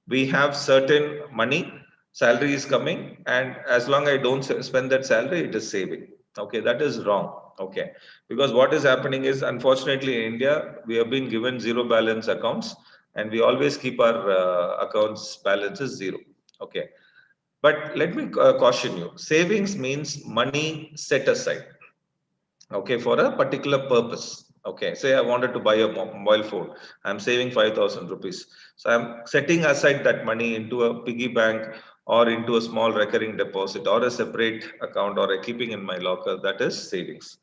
we have certain money, salary is coming, and as long I don't spend that salary, it is saving. Okay, that is wrong. Okay, because what is happening is, unfortunately, in India, we have been given zero balance accounts, and we always keep our accounts balances zero. Okay, but let me caution you, savings means money set aside, okay, for a particular purpose. Okay, say I wanted to buy a mobile phone, I'm saving 5,000 rupees. So I'm setting aside that money into a piggy bank or into a small recurring deposit or a separate account or a keeping in my locker. That is savings.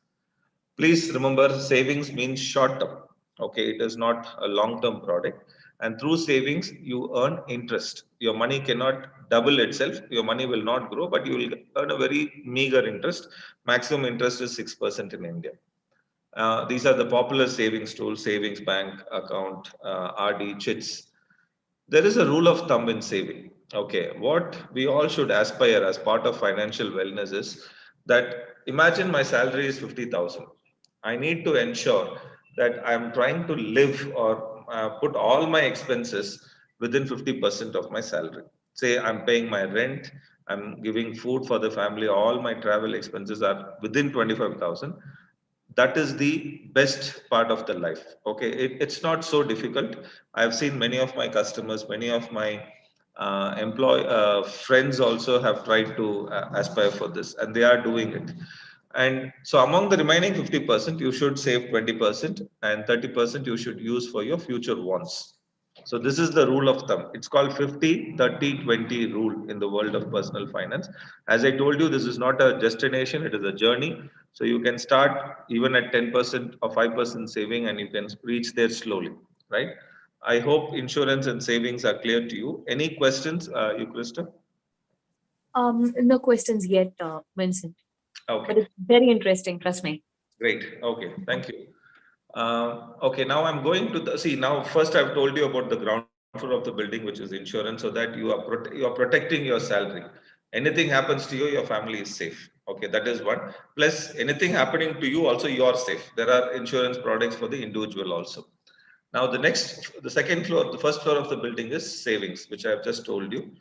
Please remember, savings means short term. Okay, it is not a long term product. And through savings, you earn interest. Your money cannot double itself. Your money will not grow, but you will earn a very meager interest. Maximum interest is 6% in India. These are the popular savings tools: savings bank account, RD, chits. There is a rule of thumb in saving. Okay, what we all should aspire as part of financial wellness is that, imagine my salary is 50,000. I need to ensure that I'm trying to live or put all my expenses within 50% of my salary. Say I'm paying my rent, I'm giving food for the family, all my travel expenses are within 25,000. That is the best part of the life. Okay, it's not so difficult. I've seen many of my customers, many of my employee friends also have tried to aspire for this, and they are doing it. And so among the remaining 50%, you should save 20%, and 30% you should use for your future wants. So this is the rule of thumb. It's called 50-30-20 rule in the world of personal finance. As I told you, this is not a destination, it is a journey. So you can start even at 10% or 5% saving, and you can reach there slowly, right? I hope insurance and savings are clear to you. Any questions, you, Krista? No questions yet, Vincent. Okay, But it's very interesting, trust me. great. Okay, thank you. Okay, now I'm going to see. Now, first I've told you about the ground floor of the building, which is insurance, so that you are protecting your salary. Anything happens to you, your family is safe. Okay, that is one. Plus, anything happening to you, also you are safe. There are insurance products for the individual also. Now, the second floor, the first floor of the building is savings, which I have just told you.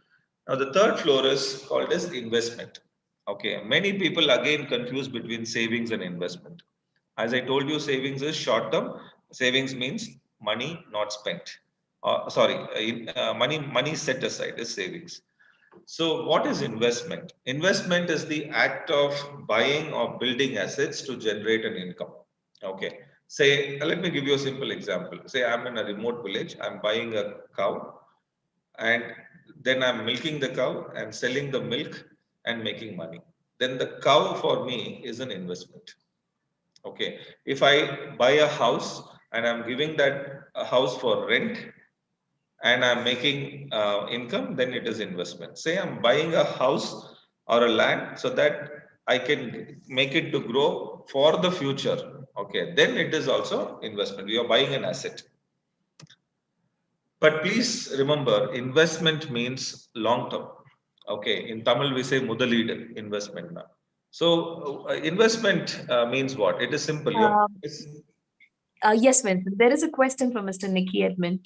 Now, the third floor is called as investment. Okay, many people again confuse between savings and investment. As I told you, savings is short term. Savings means money not spent. Sorry, money set aside is savings. So, what is investment? Investment is the act of buying or building assets to generate an income. Okay. Say, let me give you a simple example. Say, I'm in a remote village, I'm buying a cow, and then I'm milking the cow and selling the milk and making money. Then the cow for me is an investment. Okay. If I buy a house and I'm giving that a house for rent and I'm making income, then it is investment. Say I'm buying a house or a land so that I can make it to grow for the future. Okay, then it is also investment. You are buying an asset. But please remember, investment means long term. Okay, in Tamil we say mudalidu, investment. So investment means what? It is simple. Um, yes, Vincent. There is a question from Mr. Nicky Edmond.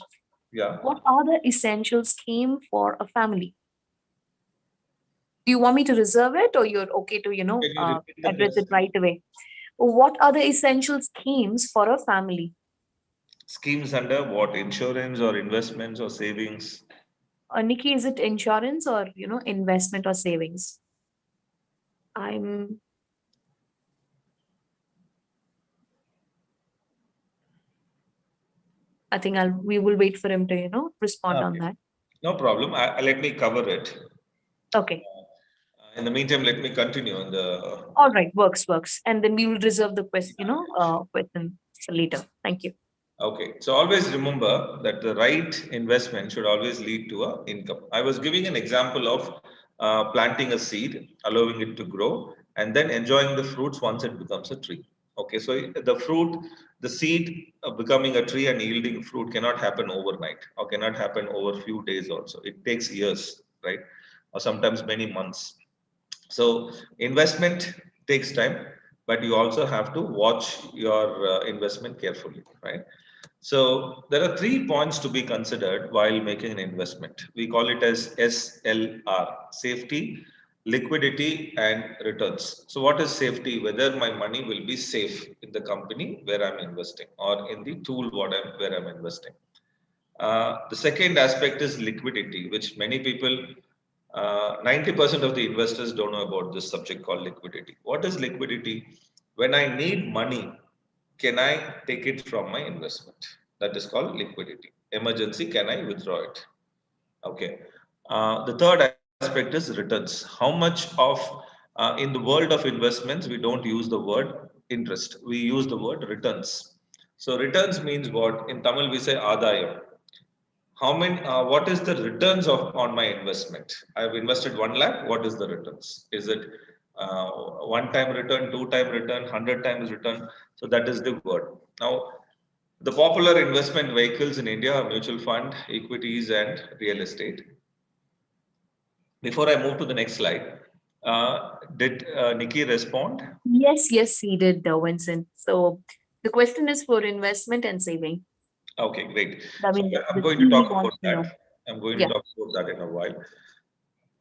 Yeah. What are the essential scheme for a family? Do you want me to reserve it, or you're okay to, Can you repeat the address it question? right away? What are the essential schemes for a family? Schemes under what? Insurance or investments or savings? Nikki, is it insurance or investment or savings? I'm I think we will wait for him to respond on Okay, that. no problem. Let me cover it. Okay. In the meantime, let me continue on All right, works. And then we will reserve the question for later. Thank you. Okay, so always remember that the right investment should always lead to a income. I was giving an example of planting a seed, allowing it to grow, and then enjoying the fruits once it becomes a tree. Okay, so the seed becoming a tree and yielding fruit cannot happen overnight or cannot happen over few days also. It takes years, right? Or sometimes many months. So investment takes time, but you also have to watch your investment carefully, right? So there are 3 points to be considered while making an investment. We call it as SLR: safety, liquidity, and returns. So what is safety? Whether my money will be safe in the company where I'm investing or in the tool where I'm investing. The second aspect is liquidity, which many people, 90% of the investors don't know about this subject called liquidity. What is liquidity? When I need money, can I take it from my investment? That is called liquidity. Emergency, can I withdraw it? Okay. The third aspect is returns. How much of, in the world of investments, we don't use the word interest. We use the word returns. So returns means what? In Tamil, we say adayam. What is the returns of on my investment? I've invested 1 lakh. What is the returns? Is it one time return, two time return, 100 times return? So that is the word. Now, the popular investment vehicles in India are mutual fund, equities, and real estate. Before I move to the next slide, did Nikki respond? Yes, he did, Vincent. So the question is for investment and saving. Okay, great. I So mean, I'm the going to key he talk about wants to know. that. I'm going to Yeah. talk about that in a while.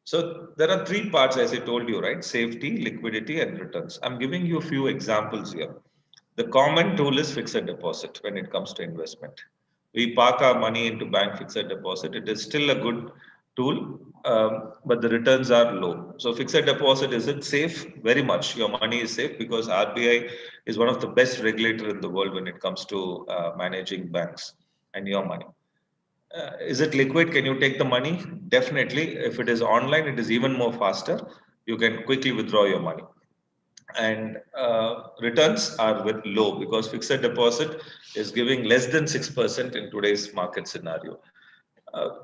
So there are 3 parts, as I told you, right? Safety, liquidity, and returns. I'm giving you a few examples here. The common tool is fixed deposit when it comes to investment. We park our money into bank fixed deposit. It is still a good tool, but the returns are low. So fixed deposit, is it safe? Very much. Your money is safe because RBI is one of the best regulator in the world when it comes to managing banks and your money. Is it liquid? Can you take the money? Definitely. If it is online, it is even more faster. You can quickly withdraw your money. And returns are with low because fixed deposit is giving less than 6% in today's market scenario.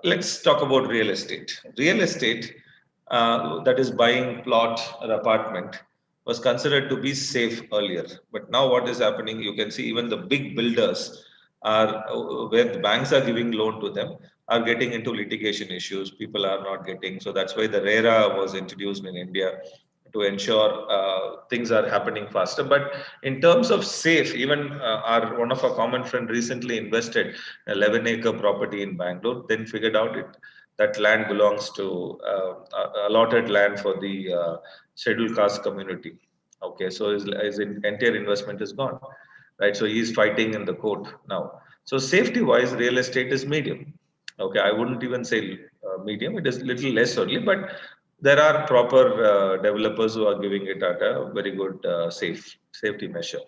Let's talk about real estate. Real estate, that is buying plot or apartment, was considered to be safe earlier. But now what is happening? You can see even the big builders are where the banks are giving loan to them are getting into litigation issues. People are not getting. So that's why the RERA was introduced in India to ensure things are happening faster. But in terms of safe, even our one of our common friend recently invested 11-acre property in Bangalore, then figured out that land belongs to allotted land for the scheduled caste community. Okay, so his entire investment is gone, right? So he's fighting in the court now. So safety-wise, real estate is medium. Okay, I wouldn't even say medium. It is little less only, but there are proper developers who are giving it at a very good safety measure.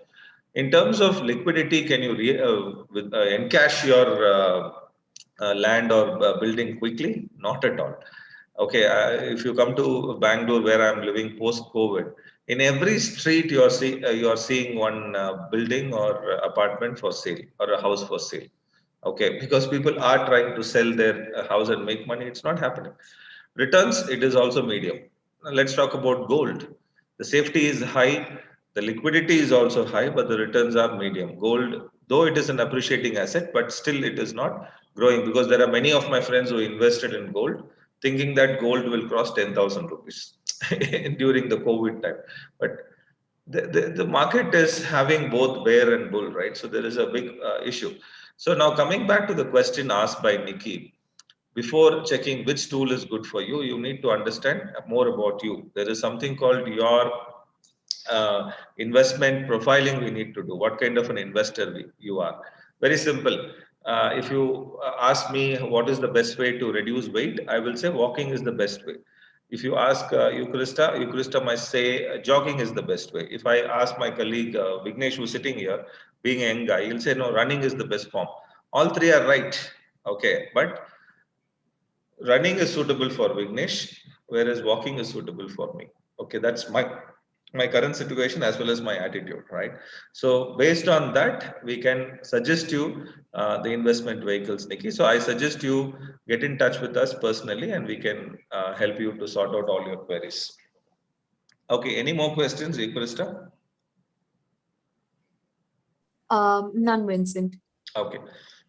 In terms of liquidity, can you encash your land or building quickly? Not at all. Okay, if you come to Bangalore, where I'm living post-COVID, in every street you are seeing one building or apartment for sale or a house for sale. Okay, because people are trying to sell their house and make money. It's not happening. Returns, it is also medium. Now, let's talk about gold. The safety is high, the liquidity is also high, but the returns are medium. Gold, though it is an appreciating asset, but still it is not growing because there are many of my friends who invested in gold thinking that gold will cross 10,000 rupees during the COVID time. But the market is having both bear and bull, right? So there is a big issue. So now coming back to the question asked by Nikki, before checking which tool is good for you, you need to understand more about you. There is something called your investment profiling we need to do. What kind of an investor you are. Very simple. If you ask me what is the best way to reduce weight, I will say walking is the best way. If you ask Eucharista might say jogging is the best way. If I ask my colleague Vignesh, who's sitting here, being a young guy, he'll say no, running is the best form. All three are right, okay, but running is suitable for Vignesh, whereas walking is suitable for me. Okay, that's my current situation as well as my attitude, right? So based on that, we can suggest you the investment vehicles, Nikki. So I suggest you get in touch with us personally, and we can help you to sort out all your queries. Okay, any more questions, Equalista? None, Vincent. Okay,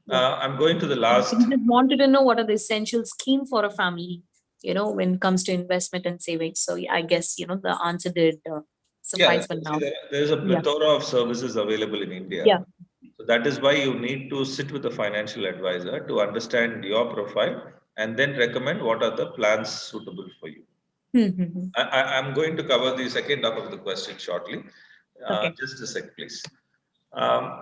Yeah. I'm going to the We last. just wanted to know what are the essential scheme for a family, when it comes to investment and savings. So yeah, I guess, the answer did Yeah, suffice for see, now. there's a Yeah. plethora of services available in India. Yeah. So that is why you need to sit with a financial advisor to understand your profile and then recommend what are the plans suitable for you. Mm-hmm. I'm going to cover the second half of the question shortly. Okay. Just a sec, please.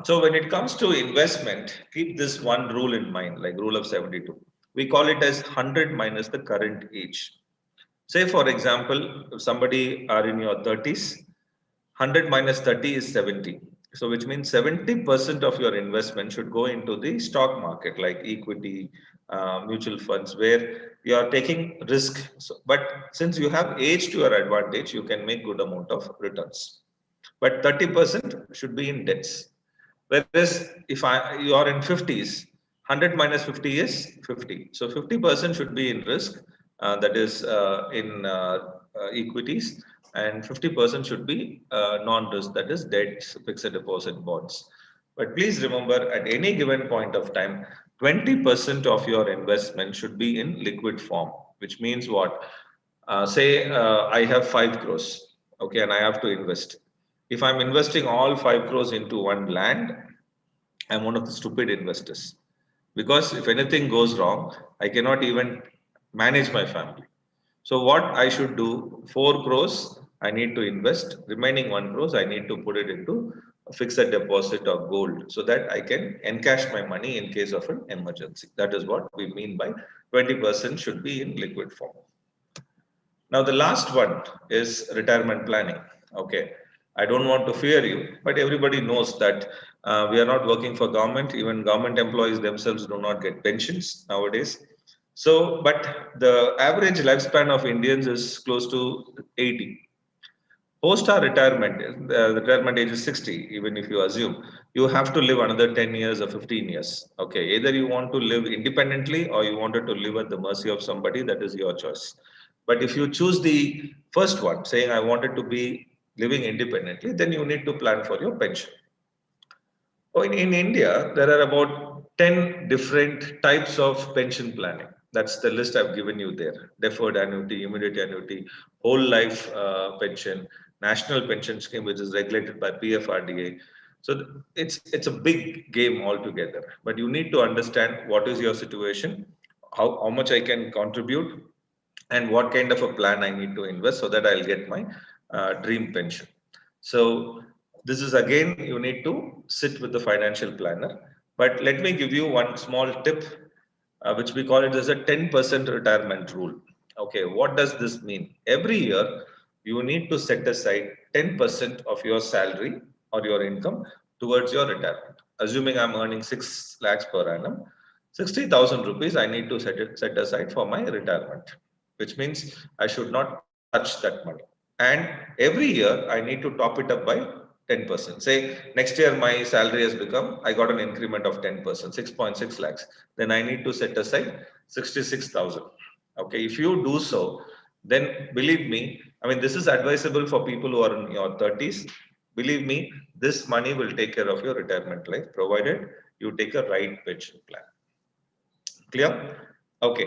So when it comes to investment, keep this one rule in mind, like rule of 72. We call it as 100 minus the current age. Say, for example, if somebody are in your 30s, 100 minus 30 is 70. So, which means 70% of your investment should go into the stock market, like equity, mutual funds, where you are taking risk. So, but since you have age to your advantage, you can make good amount of returns. But 30% should be in debts. Whereas if you are in 50s, 100 minus 50 is 50. So 50% should be in risk, that is in equities, and 50% should be non-risk, that is debts, fixed deposit bonds. But please remember, at any given point of time, 20% of your investment should be in liquid form, which means what? Say I have 5 crores, okay, and I have to invest. If I'm investing all 5 crores into one land, I'm one of the stupid investors. Because if anything goes wrong, I cannot even manage my family. So what I should do, 4 crores, I need to invest. Remaining 1 crores, I need to put it into a fixed deposit or gold so that I can encash my money in case of an emergency. That is what we mean by 20% should be in liquid form. Now, the last one is retirement planning. Okay. I don't want to fear you, but everybody knows that we are not working for government. Even government employees themselves do not get pensions nowadays. So, but the average lifespan of Indians is close to 80. Post our retirement, the retirement age is 60, even if you assume, you have to live another 10 years or 15 years. Okay, either you want to live independently or you wanted to live at the mercy of somebody, that is your choice. But if you choose the first one, saying I wanted to be living independently, then you need to plan for your pension. Oh, in India, there are about 10 different types of pension planning. That's the list I've given you there. Deferred annuity, immediate annuity, whole life pension, national pension scheme, which is regulated by PFRDA. So it's a big game altogether. But you need to understand what is your situation, how much I can contribute, and what kind of a plan I need to invest so that I'll get my dream pension. So this is again, you need to sit with the financial planner. But let me give you one small tip, which we call it as a 10% retirement rule. Okay, what does this mean? Every year, you need to set aside 10% of your salary or your income towards your retirement. Assuming I'm earning 6 lakhs per annum, 60,000 rupees I need to set aside for my retirement, which means I should not touch that money. And every year I need to top it up by 10%. Say next year my salary has become, I got an increment of 10%, 6.6 lakhs. Then I need to set aside 66,000. Okay, if you do so, then believe me, I mean, this is advisable for people who are in your 30s. Believe me, this money will take care of your retirement life, provided you take a right pension plan. Clear? Okay.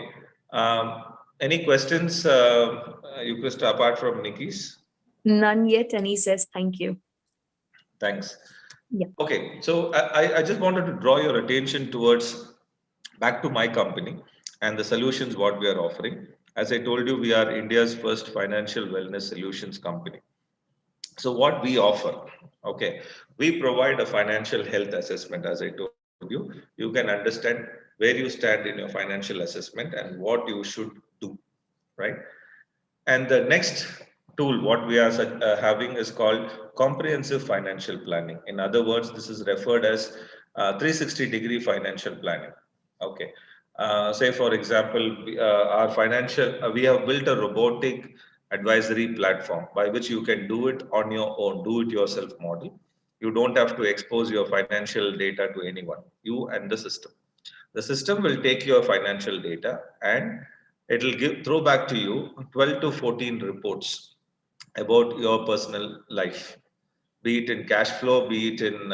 Any questions, Eucharist, apart from Nikki's? None yet. And he says, thank you. Thanks. Yeah. Okay, so I just wanted to draw your attention towards back to my company and the solutions what we are offering. As I told you, we are India's first financial wellness solutions company. So what we offer, okay, we provide a financial health assessment, as I told view, you can understand where you stand in your financial assessment and what you should do, right? And the next tool, what we are having is called comprehensive financial planning. In other words, this is referred as 360-degree financial planning. Okay. Say, for example, we have built a robotic advisory platform by which you can do it on your own, do it yourself model. You don't have to expose your financial data to anyone, you and the system. The system will take your financial data and it will throw back to you 12 to 14 reports about your personal life, be it in cash flow, be it in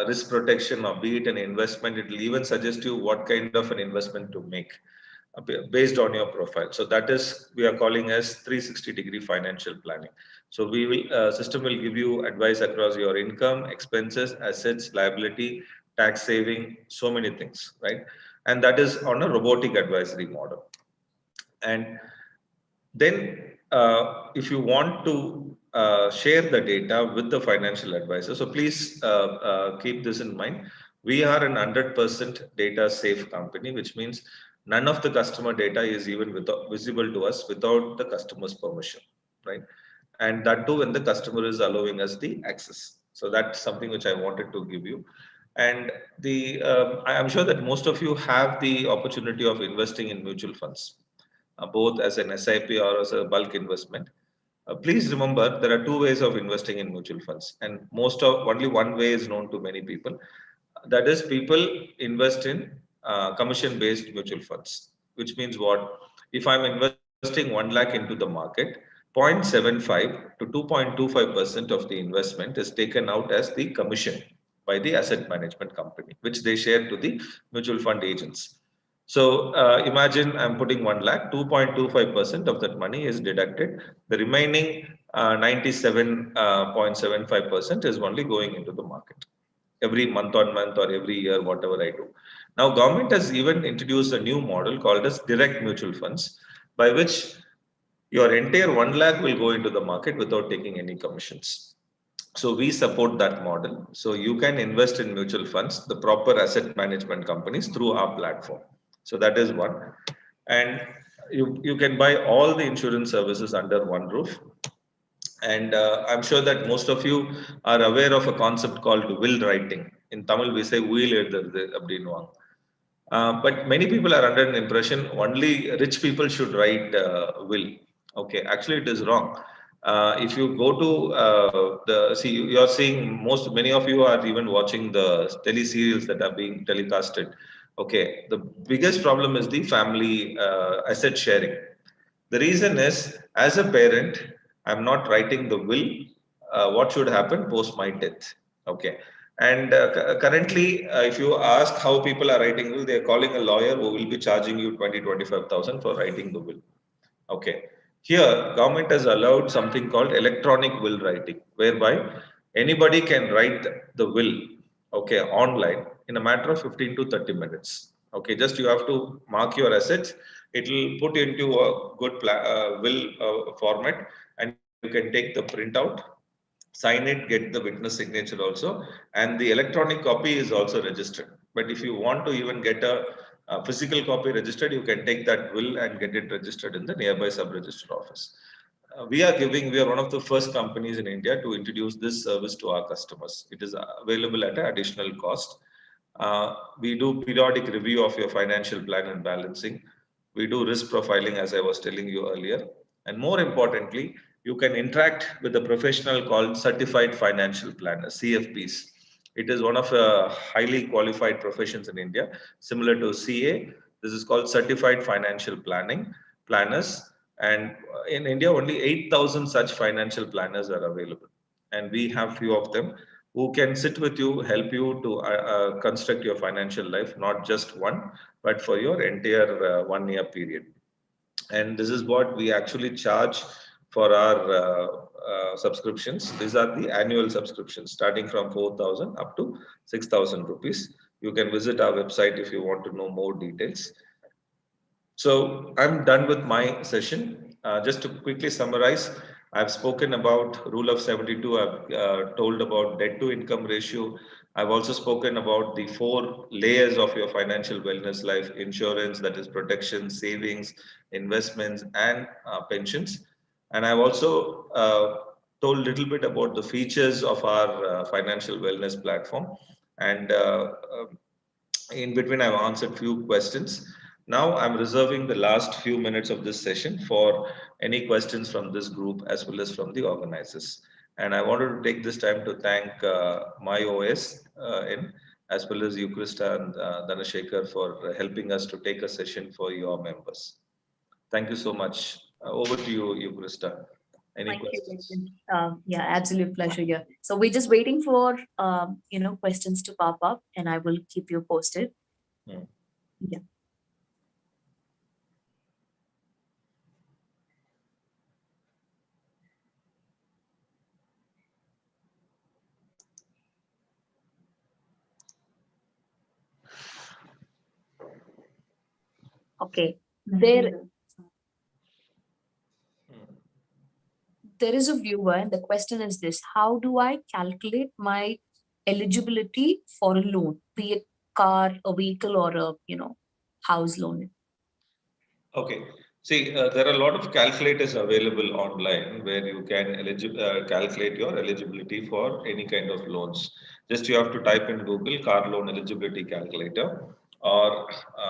risk protection, or be it an investment. It will even suggest you what kind of an investment to make based on your profile. So that is, we are calling as 360-degree financial planning. So we will system will give you advice across your income, expenses, assets, liability, tax saving, so many things, right? And that is on a robotic advisory model. And then if you want to share the data with the financial advisor, so please keep this in mind. We are an 100% data safe company, which means none of the customer data is even visible to us without the customer's permission, right? And that too when the customer is allowing us the access. So that's something which I wanted to give you. And I am sure that most of you have the opportunity of investing in mutual funds, both as an SIP or as a bulk investment. Please remember, there are two ways of investing in mutual funds, and only one way is known to many people. That is, people invest in commission-based mutual funds, which means what? If I'm investing 1 lakh into the market, 0.75 to 2.25% of the investment is taken out as the commission by the asset management company, which they share to the mutual fund agents. So imagine I'm putting 1 lakh, 2.25% of that money is deducted. The remaining 97.75% is only going into the market every month on month or every year, whatever I do. Now, government has even introduced a new model called as direct mutual funds, by which your entire 1 lakh will go into the market without taking any commissions. So we support that model. So you can invest in mutual funds, the proper asset management companies through our platform. So that is one. And you can buy all the insurance services under one roof. And I'm sure that most of you are aware of a concept called will writing. In Tamil, we say will abdinnuvaanga. But many people are under an impression only rich people should write will. Okay, actually it is wrong. If you go to you're seeing many of you are even watching the tele serials that are being telecasted. Okay, the biggest problem is the family asset sharing. The reason is, as a parent, I'm not writing the will. What should happen post my death? Okay. And currently, if you ask how people are writing will, they are calling a lawyer who will be charging you 20-25,000 for writing the will. Okay. Here, government has allowed something called electronic will writing, whereby anybody can write the will, okay, online in a matter of 15 to 30 minutes. Okay, just you have to mark your assets. It will put into a good will format, and you can take the printout, sign it, get the witness signature also, and the electronic copy is also registered. But if you want to even get a physical copy registered, you can take that will and get it registered in the nearby sub-register office. We are one of the first companies in India to introduce this service to our customers. It is available at an additional cost. We do periodic review of your financial plan and balancing. We do risk profiling, as I was telling you earlier. And more importantly, you can interact with a professional called Certified Financial Planner, CFPs. It is one of the highly qualified professions in India, similar to CA. This is called Certified Financial Planners. And in India, only 8,000 such financial planners are available. And we have few of them who can sit with you, help you to construct your financial life, not just one, but for your entire 1 year period. And this is what we actually charge for our subscriptions. These are the annual subscriptions starting from 4,000 up to 6,000 rupees. You can visit our website if you want to know more details. So I'm done with my session. Just to quickly summarize, I've spoken about rule of 72. I've told about debt to income ratio. I've also spoken about the 4 layers of your financial wellness life: insurance, that is protection, savings, investments, and pensions. And I've also told a little bit about the features of our financial wellness platform. And in between, I've answered few questions. Now I'm reserving the last few minutes of this session for any questions from this group as well as from the organizers. And I wanted to take this time to thank my OS in as well as you, Krista and Dhanashekhar, for helping us to take a session for your members. Thank you so much. Over to you, Krista. Any Thank you, questions? Vincent. Yeah, absolute pleasure here. So we're just waiting for questions to pop up, and I will keep you posted. Hmm. Yeah. Okay. There is a viewer, and the question is this: how do I calculate my eligibility for a loan, be it car, a vehicle, or a house loan? Okay. See, there are a lot of calculators available online where you can calculate your eligibility for any kind of loans. Just you have to type in Google car loan eligibility calculator or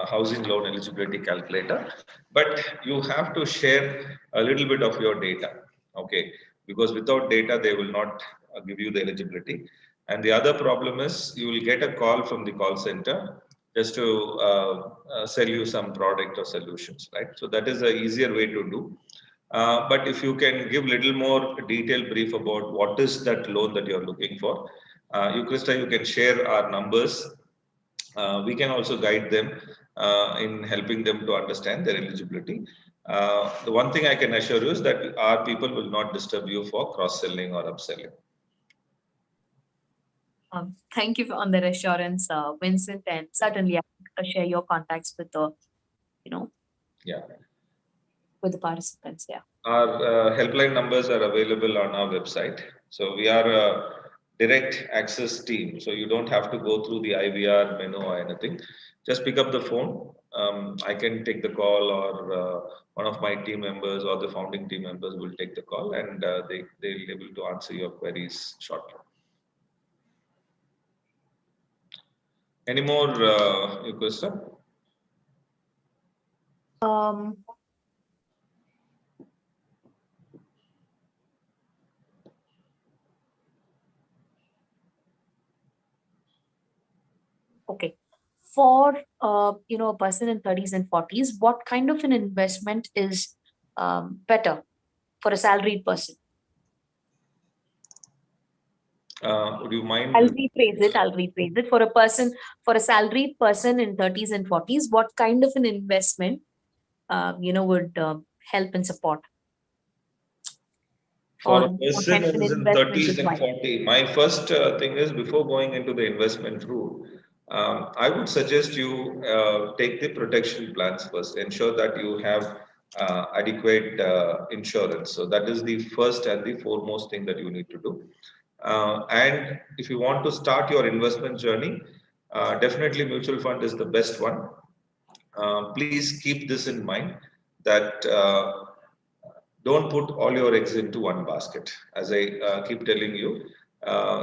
housing loan eligibility calculator. But you have to share a little bit of your data. Okay. Because without data, they will not give you the eligibility. And the other problem is you will get a call from the call center just to sell you some product or solutions, right? So that is the easier way to do. But if you can give little more detailed brief about what is that loan that you're looking for, Krista, you can share our numbers. We can also guide them in helping them to understand their eligibility. The one thing I can assure you is that our people will not disturb you for cross-selling or upselling. Thank you on the assurance, Vincent, and certainly I'll share your contacts with the, Yeah. with the participants. Yeah. Our helpline numbers are available on our website. So we are a direct access team. So you don't have to go through the IVR menu or anything. Just pick up the phone. I can take the call, or one of my team members or the founding team members will take the call, and they'll be able to answer your queries shortly. Any more questions? Okay. For a person in 30s and 40s, what kind of an investment is better for a salaried person? Would you mind? I'll rephrase it. For a salaried person in 30s and 40s, what kind of an investment would help and support? For Or a what person kind of who an is in investment 30s is and right? 40, my first thing is, before going into the investment route, I would suggest you take the protection plans first. Ensure that you have adequate insurance. So that is the first and the foremost thing that you need to do. And if you want to start your investment journey, definitely mutual fund is the best one. Please keep this in mind that don't put all your eggs into one basket. As I keep telling you,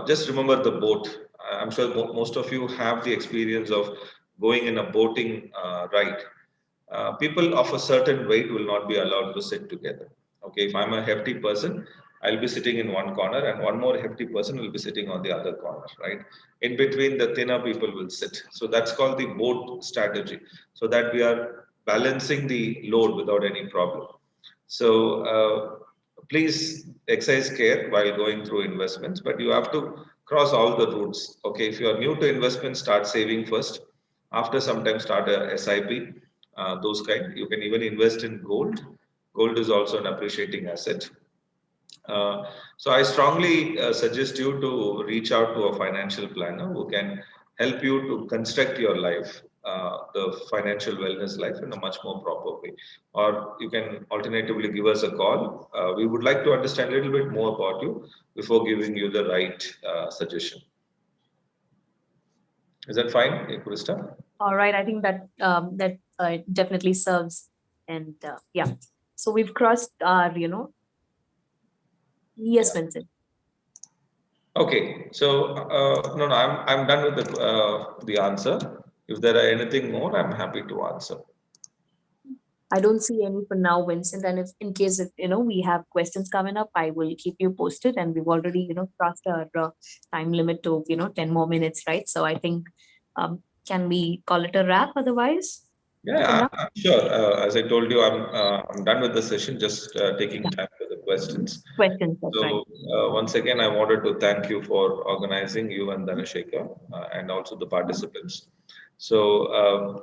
just remember the boat. I'm sure most of you have the experience of going in a boating ride. People of a certain weight will not be allowed to sit together. Okay, if I'm a hefty person, I'll be sitting in one corner, and one more hefty person will be sitting on the other corner, right? In between, the thinner people will sit. So that's called the boat strategy, so that we are balancing the load without any problem. So please exercise care while going through investments, but you have to cross all the routes. Okay, if you are new to investment, start saving first. After some time, start a SIP. Those kind. You can even invest in gold. Gold is also an appreciating asset. So I strongly suggest you to reach out to a financial planner who can help you to construct your life. the financial wellness life in a much more proper way. Or you can alternatively give us a call. We would like to understand a little bit more about you before giving you the right suggestion. Is that fine, Krista? All right, I think that definitely serves, and yeah. So we've crossed our, yes, Yeah. Vincent. Okay, so no, I'm done with the answer. If there are anything more, I'm happy to answer. I don't see any for now, Vincent. And if in case if we have questions coming up, I will keep you posted. And we've already crossed our time limit to 10 more minutes, right? So I think can we call it a wrap otherwise? Yeah, I'm sure. As I told you, I'm done with the session. Just taking Yeah, time for the questions. questions. That's right. So once again, I wanted to thank you for organizing, you and Dhanashekar, and also the participants. So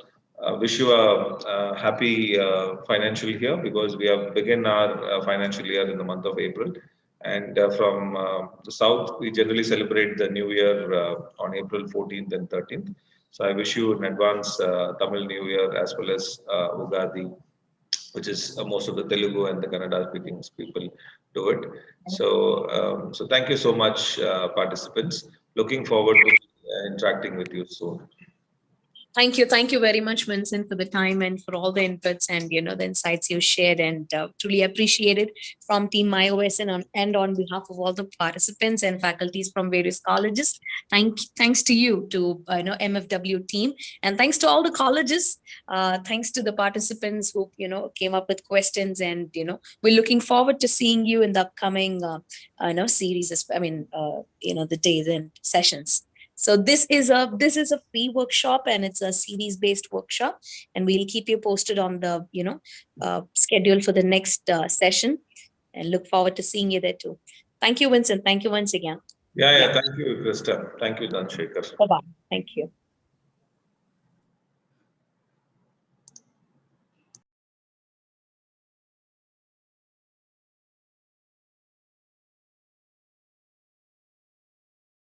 wish you a happy financial year, because we have begun our financial year in the month of April. And from the south, we generally celebrate the new year on April 14th and 13th. So I wish you in advance Tamil New Year, as well as Ugadi, which is most of the Telugu and the Kannada speaking people do it. So, so thank you so much, participants. Looking forward to interacting with you soon. Thank you very much, Vincent, for the time and for all the inputs and the insights you shared, and truly appreciate it from Team MyOS and on behalf of all the participants and faculties from various colleges. Thanks to you, to MFW team, and thanks to all the colleges. Thanks to the participants who came up with questions, and we're looking forward to seeing you in the upcoming series. The days and sessions. So this is a free workshop, and it's a series based workshop, and we'll keep you posted on the schedule for the next session, and look forward to seeing you there too. Thank you, Vincent. Thank you once again. Yeah, thank you, Krista. Thank you, Dhanashekar. Bye bye. Thank you.